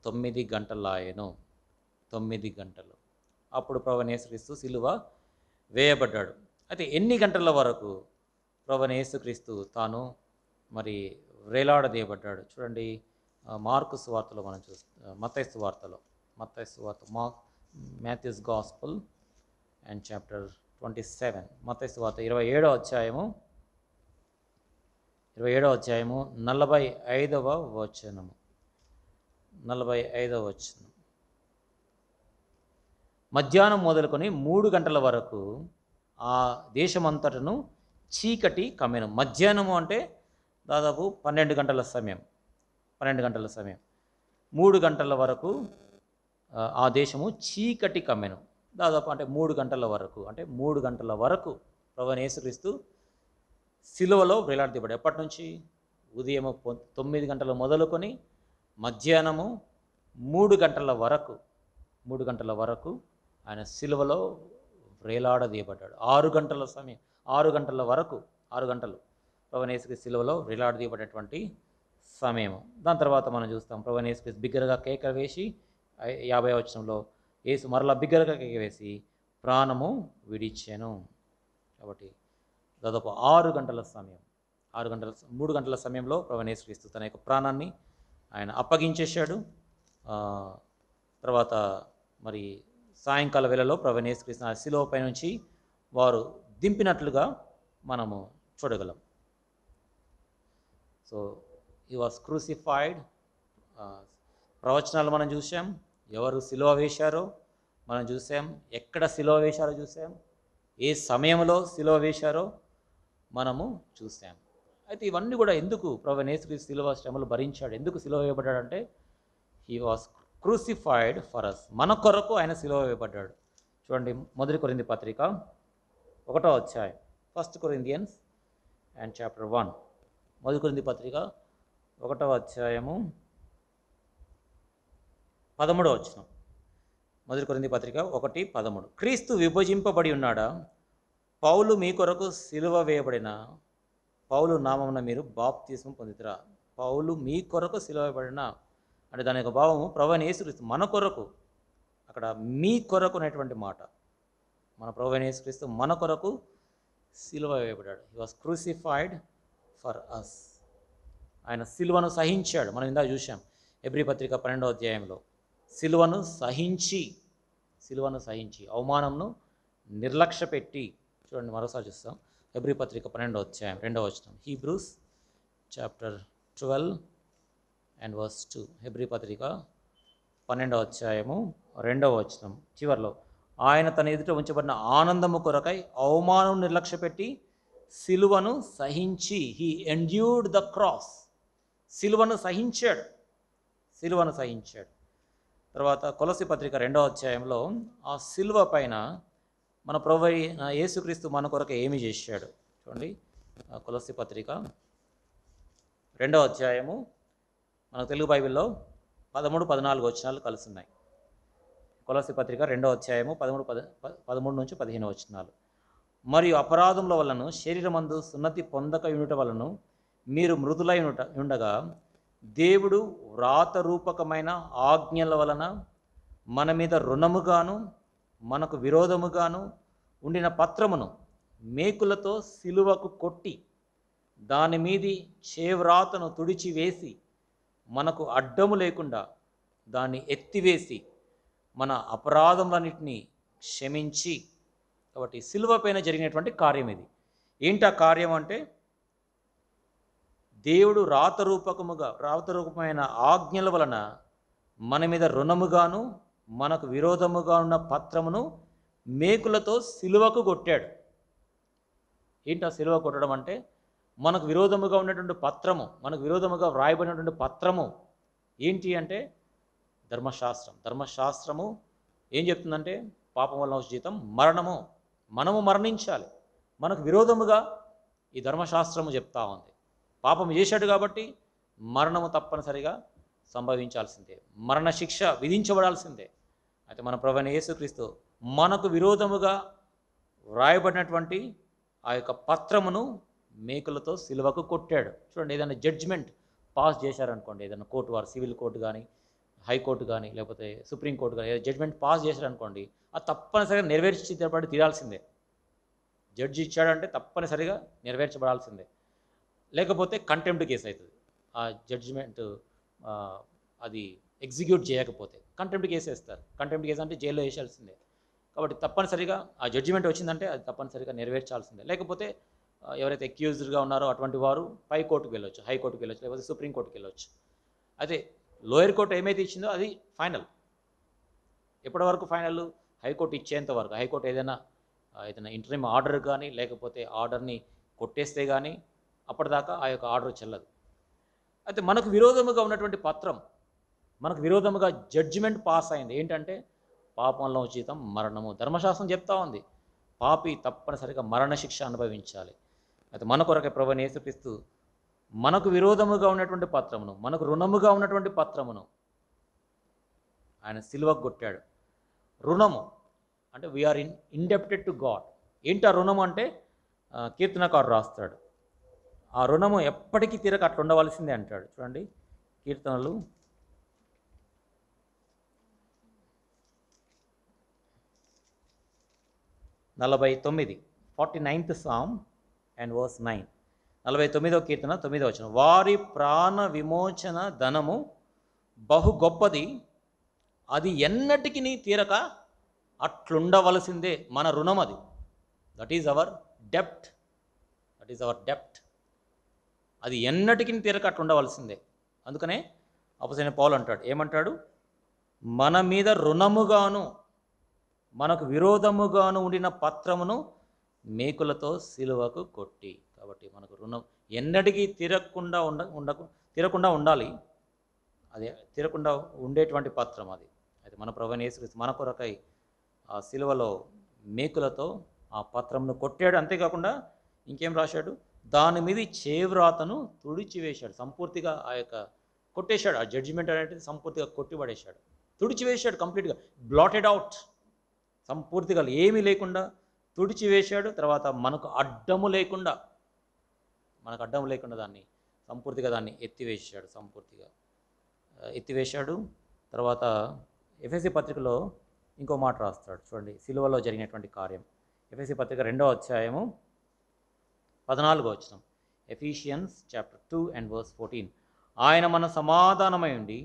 9 గంటలాయెను. 9 గంటలు. అప్పుడు ప్రభువైన యేసుక్రీస్తు సిలువ వేయబడ్డాడు. అయితే ఎన్ని గంటల వరకు ప్రభువైన యేసుక్రీస్తు తాను మరి వేలాడదీయబడ్డాడు? చూడండి, మార్కు సువార్తలో మనం చూస్తాం, మత్తయి సువార్త, మాథ్యూస్ గాస్పుల్ అండ్ చాప్టర్ 27, మత్తయి సువార్త 27వ అధ్యాయము 45వ వచనము. 45వ వచనం. మధ్యాహ్నం మొదలుకొని 3 గంటల వరకు ఆ దేశమంతటను చీకటి కమ్మెను. మధ్యాహ్నము అంటే దాదాపు 12 గంటల సమయం. 3 గంటల వరకు ఆ దేశము చీకటి కమ్మెను. దాదాపు అంటే 3 గంటల వరకు ప్రభువైన యేసుక్రీస్తు సిలువలో వేలాడదీయబడ్డాడు. ఎప్పటి నుంచి? ఉదయం 9 గంటలు మొదలుకొని మధ్యాహ్నము 3 గంటల వరకు ఆయన సిలువలో వేలాడదీయబడ్డాడు. 6 గంటల సమయం, 6 గంటల వరకు, 6 గంటలు ప్రభువైన యేసుక్రీస్తు సిలువలో వేలాడదీయబడేటువంటి సమయము. దాని తర్వాత మనం చూస్తాం, ప్రభువైన యేసుక్రీస్తు బిగ్గరగా కేక వేసి 50వ వచనంలో యేసు మరలా బిగ్గరగా కేక వేసి ప్రాణము విడిచెను. కాబట్టి దాదాపు 6 గంటల సమయం, 3 గంటల సమయంలో ప్రభువైన యేసుక్రీస్తు తన యొక్క ప్రాణాన్ని ఆయన అప్పగించేశాడు. తర్వాత మరి సాయంకాల వేళలో ప్రభువైన యేసుక్రీస్తు ఆ శిలువ పై నుంచి వారు దింపినట్లుగా మనము చూడగలం. So he was crucified. ప్రవచనాలు మనం చూసాం, ఎవరు సిలువ వేశారో మనం చూసాం, ఎక్కడ సిలువ వేశారో చూసాం, ఏ సమయంలో సిలువ వేశారో మనము చూసాం. అయితే ఇవన్నీ కూడా ఎందుకు ప్రభువైన యేసుక్రీస్తు సిలువ శ్రమలు భరించాడు, ఎందుకు సిలువ వేయబడ్డాడంటే he was crucified for us. మన కొరకు ఆయన సిలువ వేయబడ్డాడు. చూడండి, 1 కొరింథీ పత్రిక 1వ అధ్యాయం, 1 Corinthians అండ్ చాప్టర్ 1. 1 కొరింథీ పత్రిక 1వ అధ్యాయము 13వ వచనం. 1 కొరింథీ పత్రిక 1:13. క్రీస్తు విభజింపబడి ఉన్నాడా? పౌలు మీ కొరకు సిలువ వేయబడిన పౌలు నామమున మీరు బాప్తిస్మం పొందితురా? పౌలు మీ కొరకు సిలువ వేయబడిన అంటే దాని యొక్క భావము ప్రభువైన యేసుక్రీస్తు మన కొరకు, అక్కడ మీ కొరకు అనేటువంటి మాట, మన ప్రభువైన యేసుక్రీస్తు మన కొరకు సిలువ వేయబడ్డాడు. He was crucified for us. ఆయన సిలువను సహించాడు. మనం ఇందాక చూసాం హెబ్రీ పత్రిక 12వ అధ్యాయంలో సిలువను సహించి అవమానంను నిర్లక్ష్య పెట్టి. చూడండి, మరోసారి చూస్తాం, హెబ్రీ పత్రిక 12వ అధ్యాయం 2వ వచనం. Hebrews chapter 12 and verse 2. హెబ్రీ పత్రిక 12వ అధ్యాయము 2వ వచనం చివరిలో, ఆయన తన ఎదుట ఉంచబడిన ఆనందము కొరకై అవమానం నిర్లక్ష్య పెట్టి సిలువను సహించి, హీ ఎండ్యూర్డ్ ద క్రాస్. సిలువను సహించాడు. తర్వాత కొలస్సీ పత్రిక 2వ అధ్యాయంలో ఆ సిలువ పైన మన ప్రభువైన యేసుక్రీస్తు మన కొరకు ఏమి చేశాడు చూడండి. కొలస్సీ పత్రిక 2వ అధ్యాయము మన తెలుగు బైబిల్లో 13-14 వచనాలు కలిసి ఉన్నాయి. కొలస్సీ పత్రిక 2వ అధ్యాయము 13 నుంచి 15 వచనాలు. మరియు అపరాధముల వలన శరీరమందు సున్నతి పొందక యునుట వలన మీరు మృదులై ఉండగా దేవుడు వ్రాతరూపకమైన ఆజ్ఞల వలన మన మీద రుణముగాను మనకు విరోధముగాను ఉండిన పత్రమును మేకులతో సిలువకు కొట్టి దాని మీది చేవ్రాతను తుడిచివేసి మనకు అడ్డము లేకుండా దాన్ని ఎత్తివేసి మన అపరాధములన్నిటినీ క్షమించి. కాబట్టి సిలువ పైన జరిగినటువంటి కార్యం ఇది. ఏంటి ఆ కార్యం అంటే, దేవుడు రాతరూపమైన ఆజ్ఞల వలన మన మీద రుణముగాను మనకు విరోధముగా ఉన్న పత్రమును మేకులతో సిలువకు కొట్టాడు. ఏంటి ఆ సిలువ కొట్టడం అంటే, మనకు విరోధముగా ఉన్నటువంటి పత్రము, మనకు విరోధముగా వ్రాయబడినటువంటి పత్రము ఏంటి అంటే ధర్మశాస్త్రము ఏం చెప్తుందంటే, పాపం వలన వచ్చే జీతం మరణము, మనము మరణించాలి. మనకు విరోధముగా ఈ ధర్మశాస్త్రము చెప్తా ఉంది. పాపం చేశాడు కాబట్టి మరణము తప్పనిసరిగా సంభవించాల్సిందే, మరణ శిక్ష విధించబడాల్సిందే. అయితే మన ప్రభువైన యేసుక్రీస్తు మనకు విరోధముగా వ్రాయబడినటువంటి ఆ యొక్క పత్రమును మేకులతో సిలువకు కొట్టాడు. చూడండి, ఏదైనా జడ్జిమెంట్, పాస్ చేశారనుకోండి, ఏదైనా కోర్టు వారు సివిల్ కోర్టు కానీ, హైకోర్టు కానీ, లేకపోతే సుప్రీంకోర్టు కానీ ఏదో జడ్జ్మెంట్ పాస్ చేశారనుకోండి, అది తప్పనిసరిగా నెరవేర్చబడి తీరాల్సిందే. జడ్జి ఇచ్చాడంటే తప్పనిసరిగా నెరవేర్చబడాల్సిందే. లేకపోతే కంటెంప్ట్ కేసు అవుతుంది. ఆ జడ్జిమెంట్ అది ఎగ్జిక్యూట్ చేయకపోతే కంటెంప్ట్ కేసు వేస్తారు. కంటెంప్ట్ కేసు అంటే జైల్లో వేసాల్సిందే. కాబట్టి తప్పనిసరిగా ఆ జడ్జిమెంట్ వచ్చిందంటే అది తప్పనిసరిగా నెరవేర్చాల్సిందే. లేకపోతే ఎవరైతే అక్యూజ్డ్గా ఉన్నారో అటువంటి వారు పై కోర్టుకు వెళ్ళొచ్చు, హైకోర్టుకు వెళ్ళొచ్చు, లేకపోతే సుప్రీంకోర్టుకు వెళ్ళొచ్చు. అదే లోయర్ కోర్టు ఏమైతే ఇచ్చిందో అది ఫైనల్. ఎప్పటి వరకు ఫైనల్? హైకోర్టు ఇచ్చేంత వరకు. హైకోర్టు ఏదైనా ఇంటరిమ్ ఆర్డర్ కానీ, లేకపోతే ఆర్డర్ని కొట్టేస్తే కానీ అప్పటిదాకా ఆ యొక్క ఆర్డర్ చెల్లదు. అయితే మనకు విరోధముగా ఉన్నటువంటి పత్రం, మనకు విరోధముగా జడ్జిమెంట్ పాస్ అయింది. ఏంటంటే పాపంలో ఉచితం మరణము. ధర్మశాస్త్రం చెప్తా ఉంది పాపి తప్పనిసరిగా మరణశిక్ష అనుభవించాలి. అయితే మన కొరకే ప్రభువైన యేసుక్రీస్తు మనకు విరోధముగా ఉన్నటువంటి పత్రమును, మనకు రుణముగా ఉన్నటువంటి పత్రమును ఆయన సిలువకు కొట్టాడు. రుణము అంటే వీఆర్ ఇండెప్టెడ్ టు గాడ్. ఏంటి ఆ రుణము అంటే? కీర్తనకారుడు రాస్తాడు, ఆ రుణము ఎప్పటికీ తీరక అట్లా ఉండవలసిందే అంటాడు. చూడండి, కీర్తనలు 49th Psalm and verse 9. 49వ కీర్తన 9వ వచనం. వారి ప్రాణ విమోచన ధనము బహు గొప్పది, అది ఎన్నటికి తీరక అట్లుండవలసిందే. మన రుణం అది. దట్ ఈజ్ అవర్ డెప్ట్. అది ఎన్నటికి తీరక అట్లుండవలసిందే. అందుకనే అపొస్తలుడైన పౌలు అంటాడు, ఏమంటాడు? మన మీద రుణముగాను మనకు విరోధముగాను ఉండిన పత్రమును మేకులతో సిలువకు కొట్టి. కాబట్టి మనకు రుణం ఎన్నటికీ తీరకుండా ఉండాలి. అదే తీరకుండా ఉండేటువంటి పత్రం అది. అయితే మన ప్రభువైన యేసుక్రీస్తు మన కొరకై ఆ సిలువలో మేకులతో ఆ పత్రంను కొట్టాడు. అంతేకాకుండా ఇంకేం రాశాడు? దాని మీద చేవ్రాతను తుడిచివేశాడు. సంపూర్తిగా ఆ యొక్క కొట్టేశాడు. ఆ జడ్జిమెంట్ అనేది సంపూర్తిగా కొట్టిపడేశాడు, తుడిచివేశాడు. కంప్లీట్గా బ్లాటెడ్ అవుట్. సంపూర్తిగా ఏమీ లేకుండా తుడిచివేశాడు. తర్వాత మనకు అడ్డము లేకుండా దాన్ని సంపూర్తిగా ఎత్తివేశాడు. తర్వాత ఎఫెసీ పత్రికలో ఇంకో మాట రాస్తాడు. చూడండి, సిలువలో జరిగినటువంటి కార్యం. ఎఫెసీ పత్రిక 2వ అధ్యాయము 14వ వచనం. Ephesians chapter 2 and verse 14. ఆయన మన సమాధానమై ఉండి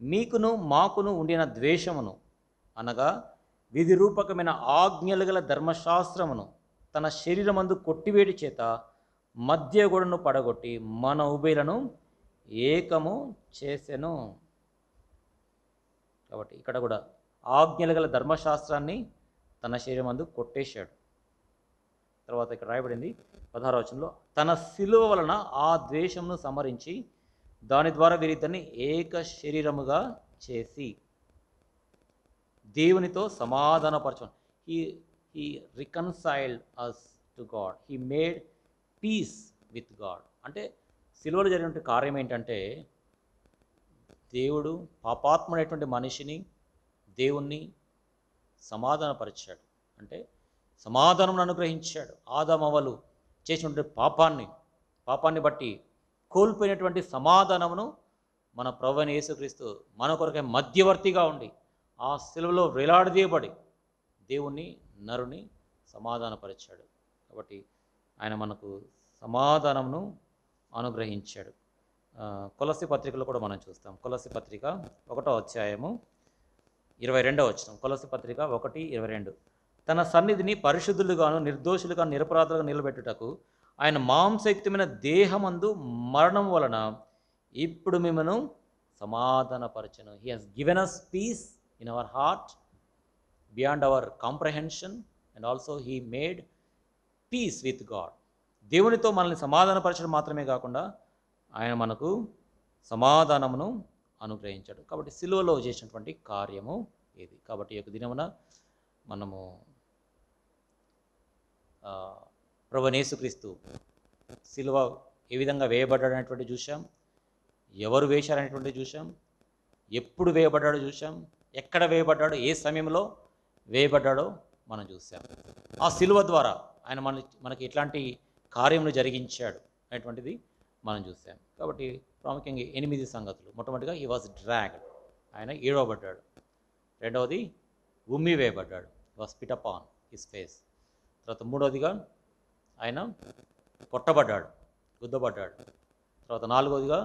మీకును మాకును ఉండిన ద్వేషమును అనగా విధి రూపకమైన ఆజ్ఞలు గల ధర్మశాస్త్రమును తన శరీరమందు కొట్టివేడి చేత మధ్య గోడను పడగొట్టి మన ఉభయులను ఏకము చేసెను. కాబట్టి ఇక్కడ కూడా ఆజ్ఞలు గల ధర్మశాస్త్రాన్ని తన శరీరమందు కొట్టేశాడు. తర్వాత ఇక్కడ రాయబడింది 16వ వచనంలో, తన సిలువ వలన ఆ ద్వేషమును సమరించి దాని ద్వారా వీరిద్దరిని ఏక శరీరముగా చేసి దేవునితో సమాధానపరచను. He reconciled us to God. He made peace with God. అంటే సిలువలో జరిగినటువంటి కార్యం ఏంటంటే, దేవుడు పాపాత్ముడైనటువంటి మనిషిని దేవుణ్ణి సమాధానపరిచాడు. అంటే సమాధానం అనుగ్రహించాడు. ఆదామవ్వలు చేసినటువంటి పాపాన్ని బట్టి కోల్పోయినటువంటి సమాధానమును మన ప్రభువైన యేసుక్రీస్తు మన కొరకే మధ్యవర్తిగా ఉండి ఆ సిలువలో వేలాడదీయబడి దేవుణ్ణి నరుని సమాధానపరిచాడు. కాబట్టి ఆయన మనకు సమాధానమును అనుగ్రహించాడు. కొలస్సీ పత్రికలో కూడా మనం చూస్తాం. కొలస్సీ పత్రిక 1వ అధ్యాయము 22వ వచనం. కొలస్సీ పత్రిక 1:22. తన సన్నిధిని పరిశుద్ధులుగాను నిర్దోషులుగా నిరపరాధులుగా నిలబెట్టుటకు ఆయన మాంసయుక్తమైన దేహమందు మరణం వలన ఇప్పుడు మిమ్మను సమాధానపరచను. He has given us peace in our heart beyond our comprehension, and also he made peace with God. దేవునితో మనల్ని సమాధానపరచడం మాత్రమే కాకుండా ఆయన మనకు సమాధానమును అనుగ్రహించాడు. కాబట్టి సిలువలో చేసినటువంటి కార్యము ఇది. కాబట్టి ఈ యొక్క దినమున మనము ప్రభువైన యేసుక్రీస్తు సిలువ ఏ విధంగా వేయబడ్డాడనేటువంటి చూసాం, ఎవరు వేశారనేటువంటి చూసాం, ఎప్పుడు వేయబడ్డాడో చూసాం, ఎక్కడ వేయబడ్డాడో, ఏ సమయంలో వేయబడ్డాడో మనం చూసాం. ఆ సిలువ ద్వారా ఆయన మనకి ఎట్లాంటి కార్యములు జరిగించాడు అనేటువంటిది మనం చూసాం. కాబట్టి ప్రాముఖ్యంగా 8 సంగతులు. మొట్టమొదటిగా హీ వాజ్ డ్రాగ్డ్, ఆయన ఈడవబడ్డాడు. రెండవది ఉమ్మి వేయబడ్డాడు, he was spit upon his face. తర్వాత మూడవదిగా ఆయన కొట్టబడ్డాడు, గుద్దబడ్డాడు. తర్వాత నాలుగవదిగా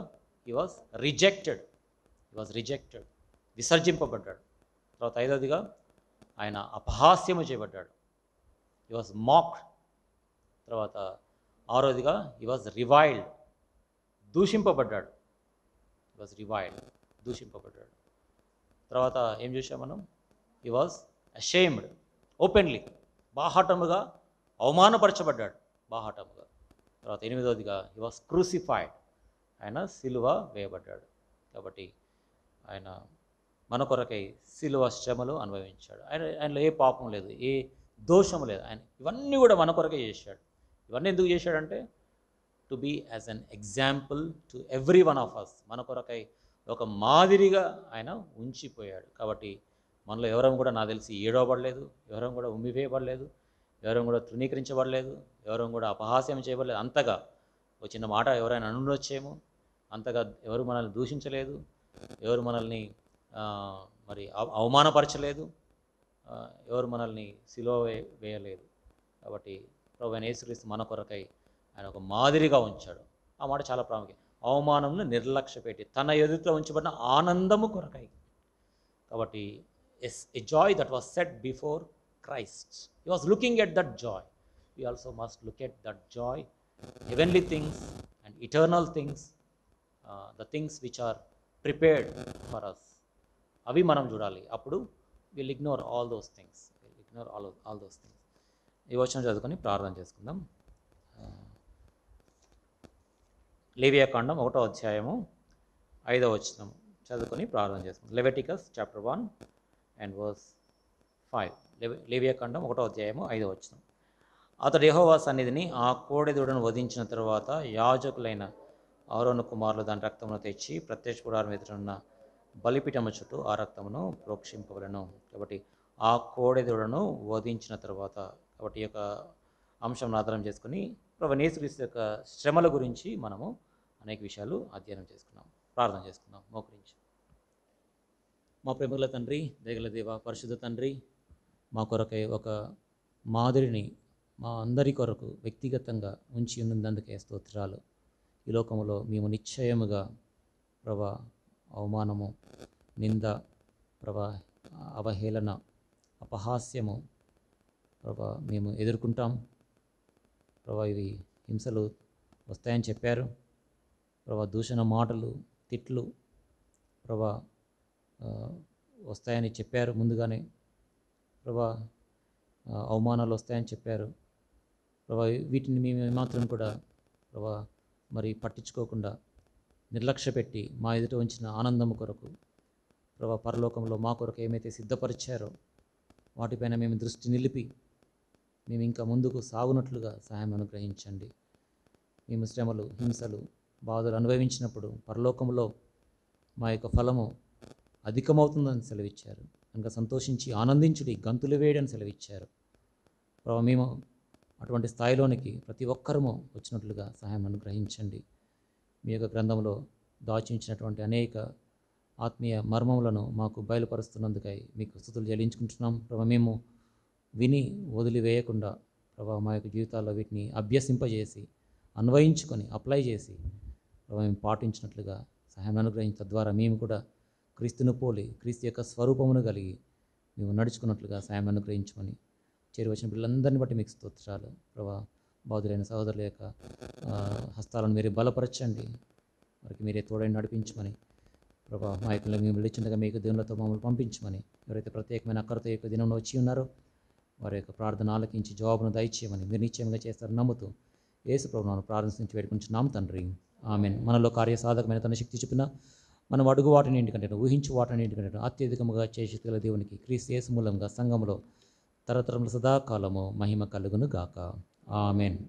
హీ వాజ్ రిజెక్టెడ్, విసర్జింపబడ్డాడు. తర్వాత ఐదవదిగా ఆయన అపహాస్యము చేయబడ్డాడు, హీ వాజ్ మాక్డ్. తర్వాత ఆరోదిగా హీ వాజ్ రివైల్డ్, దూషింపబడ్డాడు, దూషింపబడ్డాడు. తర్వాత ఏం చూసాం మనం? హీ వాజ్ అషేమ్డ్ ఓపెన్లీ, బాహాటముగా అవమానపరచబడ్డాడు, బాహాటముగా. తర్వాత ఎనిమిదవదిగా హీ వాజ్ క్రూసిఫైడ్, ఆయన సిలువ వేయబడ్డాడు. కాబట్టి ఆయన మన కొరకై సిలువ శ్రమలు అనుభవించాడు. ఆయనలో ఏ పాపం లేదు, ఏ దోషం లేదు. ఆయన ఇవన్నీ కూడా మన కొరకే చేశాడు. ఇవన్నీ ఎందుకు చేశాడంటే to be as an example to every one of us. మన కొరకై ఒక మాదిరిగా ఆయన ఉంచిపోయాడు. కాబట్టి మనలో ఎవరం కూడా నాకు తెలిసి ఏడవబడలేదు, ఎవరం కూడా ఉమ్మివేయబడలేదు, ఎవరం కూడా తృణీకరించబడలేదు, ఎవరం కూడా అపహాస్యం చేయబడలేదు. అంతగా ఒక చిన్న మాట ఎవరైనా అనుండొచ్చేమో, అంతగా ఎవరు మనల్ని దూషించలేదు, ఎవరు మనల్ని మరి అవమానపరచలేదు, ఎవరు మనల్ని సిలువ వేయలేదు. కాబట్టి ప్రభువైన యేసుక్రీస్తు మన కొరకై ఆయన ఒక మాదిరిగా ఉంచాడు. ఆ మాట చాలా ప్రాముఖ్యం. అవమానంను నిర్లక్ష్యపెట్టి తన ఎదుట ఉంచబడిన ఆనందము కొరకై. కాబట్టి a joy that was set before Christ. He was looking at that joy. We also must look at that joy, heavenly things and eternal things, the things which are prepared for us. అవి మనం చూడాలి. అప్పుడు we'll ignore all those things. ఈ వచనం చదువుకొని ప్రార్థన చేసుకుందాం. లేవియాకాండం 1వ అధ్యాయము 5వ వచనం చదువుకొని ప్రార్థన చేసుకుందాం. Leviticus chapter 1 and verse 5. లేవియాకాండం 1వ అధ్యాయము 5వ వచనం. అతడు యెహోవా సన్నిధిని ఆ కోడెదూడను వధించిన తరువాత యాజకులైన అహరోను కుమారులు దాని రక్తమును తెచ్చి ప్రత్యక్ష గుడారం ఎదురున్న బలిపీఠము చుట్టూ ఆ రక్తమును ప్రోక్షింపవలెను. కాబట్టి ఆ కోడెదూడను వధించిన తర్వాత, కాబట్టి ఈ యొక్క అంశం ఆధారం చేసుకుని ప్రభువైన యేసుక్రీస్తు యొక్క శ్రమల గురించి మనము అనేక విషయాలు అధ్యయనం చేసుకున్నాం. ప్రార్థన చేసుకుందాం మోకరించి. మా ప్రేమగల తండ్రి, దయగల దేవ, పరిశుద్ధ తండ్రి, మా కొరకై ఒక మాదిరిని మా అందరి కొరకు వ్యక్తిగతంగా ఉంచి ఉన్నందుకే స్తోత్రాలు. ఈ లోకములో మేము నిశ్చయముగా ప్రభా అవమానము, నింద, ప్రభా అవహేళన, అపహాస్యము ప్రభా మేము ఎదుర్కొంటాం. ప్రభా ఇవి హింసలు వస్తాయని చెప్పారు. ప్రభా దూషణ మాటలు, తిట్లు ప్రభా వస్తాయని చెప్పారు ముందుగానే. ప్రభా అవమానాలు వస్తాయని చెప్పారు. ప్రభా వీటిని మేము ఏమాత్రం కూడా ప్రభా మరి పట్టించుకోకుండా నిర్లక్ష్య పెట్టి మా ఎదుట ఉంచిన ఆనందం కొరకు ప్రభా పరలోకంలో మా కొరకు ఏమైతే సిద్ధపరిచారో వాటిపైన మేము దృష్టి నిలిపి మేము ఇంకా ముందుకు సాగునట్లుగా సహాయం అనుగ్రహించండి. మేము శ్రమలు, హింసలు, బాధలు అనుభవించినప్పుడు పరలోకంలో మా యొక్క ఫలము అధికమవుతుందని సెలవిచ్చారు. కనుక సంతోషించి ఆనందించుడి, గంతులు వేయడని సెలవిచ్చారు. ప్రభావ మేము అటువంటి స్థాయిలోనికి ప్రతి ఒక్కరము వచ్చినట్లుగా సహాయం అనుగ్రహించండి. మీ యొక్క గ్రంథంలో దాచించినటువంటి అనేక ఆత్మీయ మర్మములను మాకు బయలుపరుస్తున్నందుకై మీకు స్తుతులు చెల్లించుకుంటున్నాం. ప్రభావ మేము విని వదిలివేయకుండా ప్రభావ మా యొక్క జీవితాల్లో వీటిని అభ్యసింపజేసి అన్వయించుకొని అప్లై చేసి ప్రభావ మేము పాటించినట్లుగా సహాయం అనుగ్రహించడం తద్వారా మేము కూడా క్రీస్తును పోలి క్రీస్తు యొక్క స్వరూపమును కలిగి మేము నడుచుకున్నట్లుగా సహాయం అనుగ్రహించమని చేరువచ్చిన పిల్లలందరినీ బట్టి మీకు స్తోత్రాలు. ప్రభా బాధులైన సహోదరుల యొక్క హస్తాలను మీరే బలపరచండి, వారికి మీరే తోడని నడిపించమని ప్రభా మా యొక్క మేము వెళ్ళించగా మీకు దేవునితో మమ్మల్ని పంపించమని, ఎవరైతే ప్రత్యేకమైన అక్కడితో యొక్క దినంలో వచ్చి ఉన్నారో వారి యొక్క ప్రార్థన ఆలకించి జవాబును దయచేయమని మీరు నిశ్చయంగా చేస్తారు నమ్ముతూ యేసు ప్రభువును ప్రార్థించి వేడుకుంటున్నాం తండ్రి, ఆమేన్. మనలో కార్యసాధకమైన తన శక్తి చూపిన మనం అడుగు వాటిని ఇంటికంటే ఊహించు వాటిని ఇంటికంటే అత్యధికముగా చేసి గల దేవునికి క్రీస్తు యేసు మూలంగా సంఘములో తరతరముల సదాకాలము మహిమ కలుగును గాక. ఆమేన్.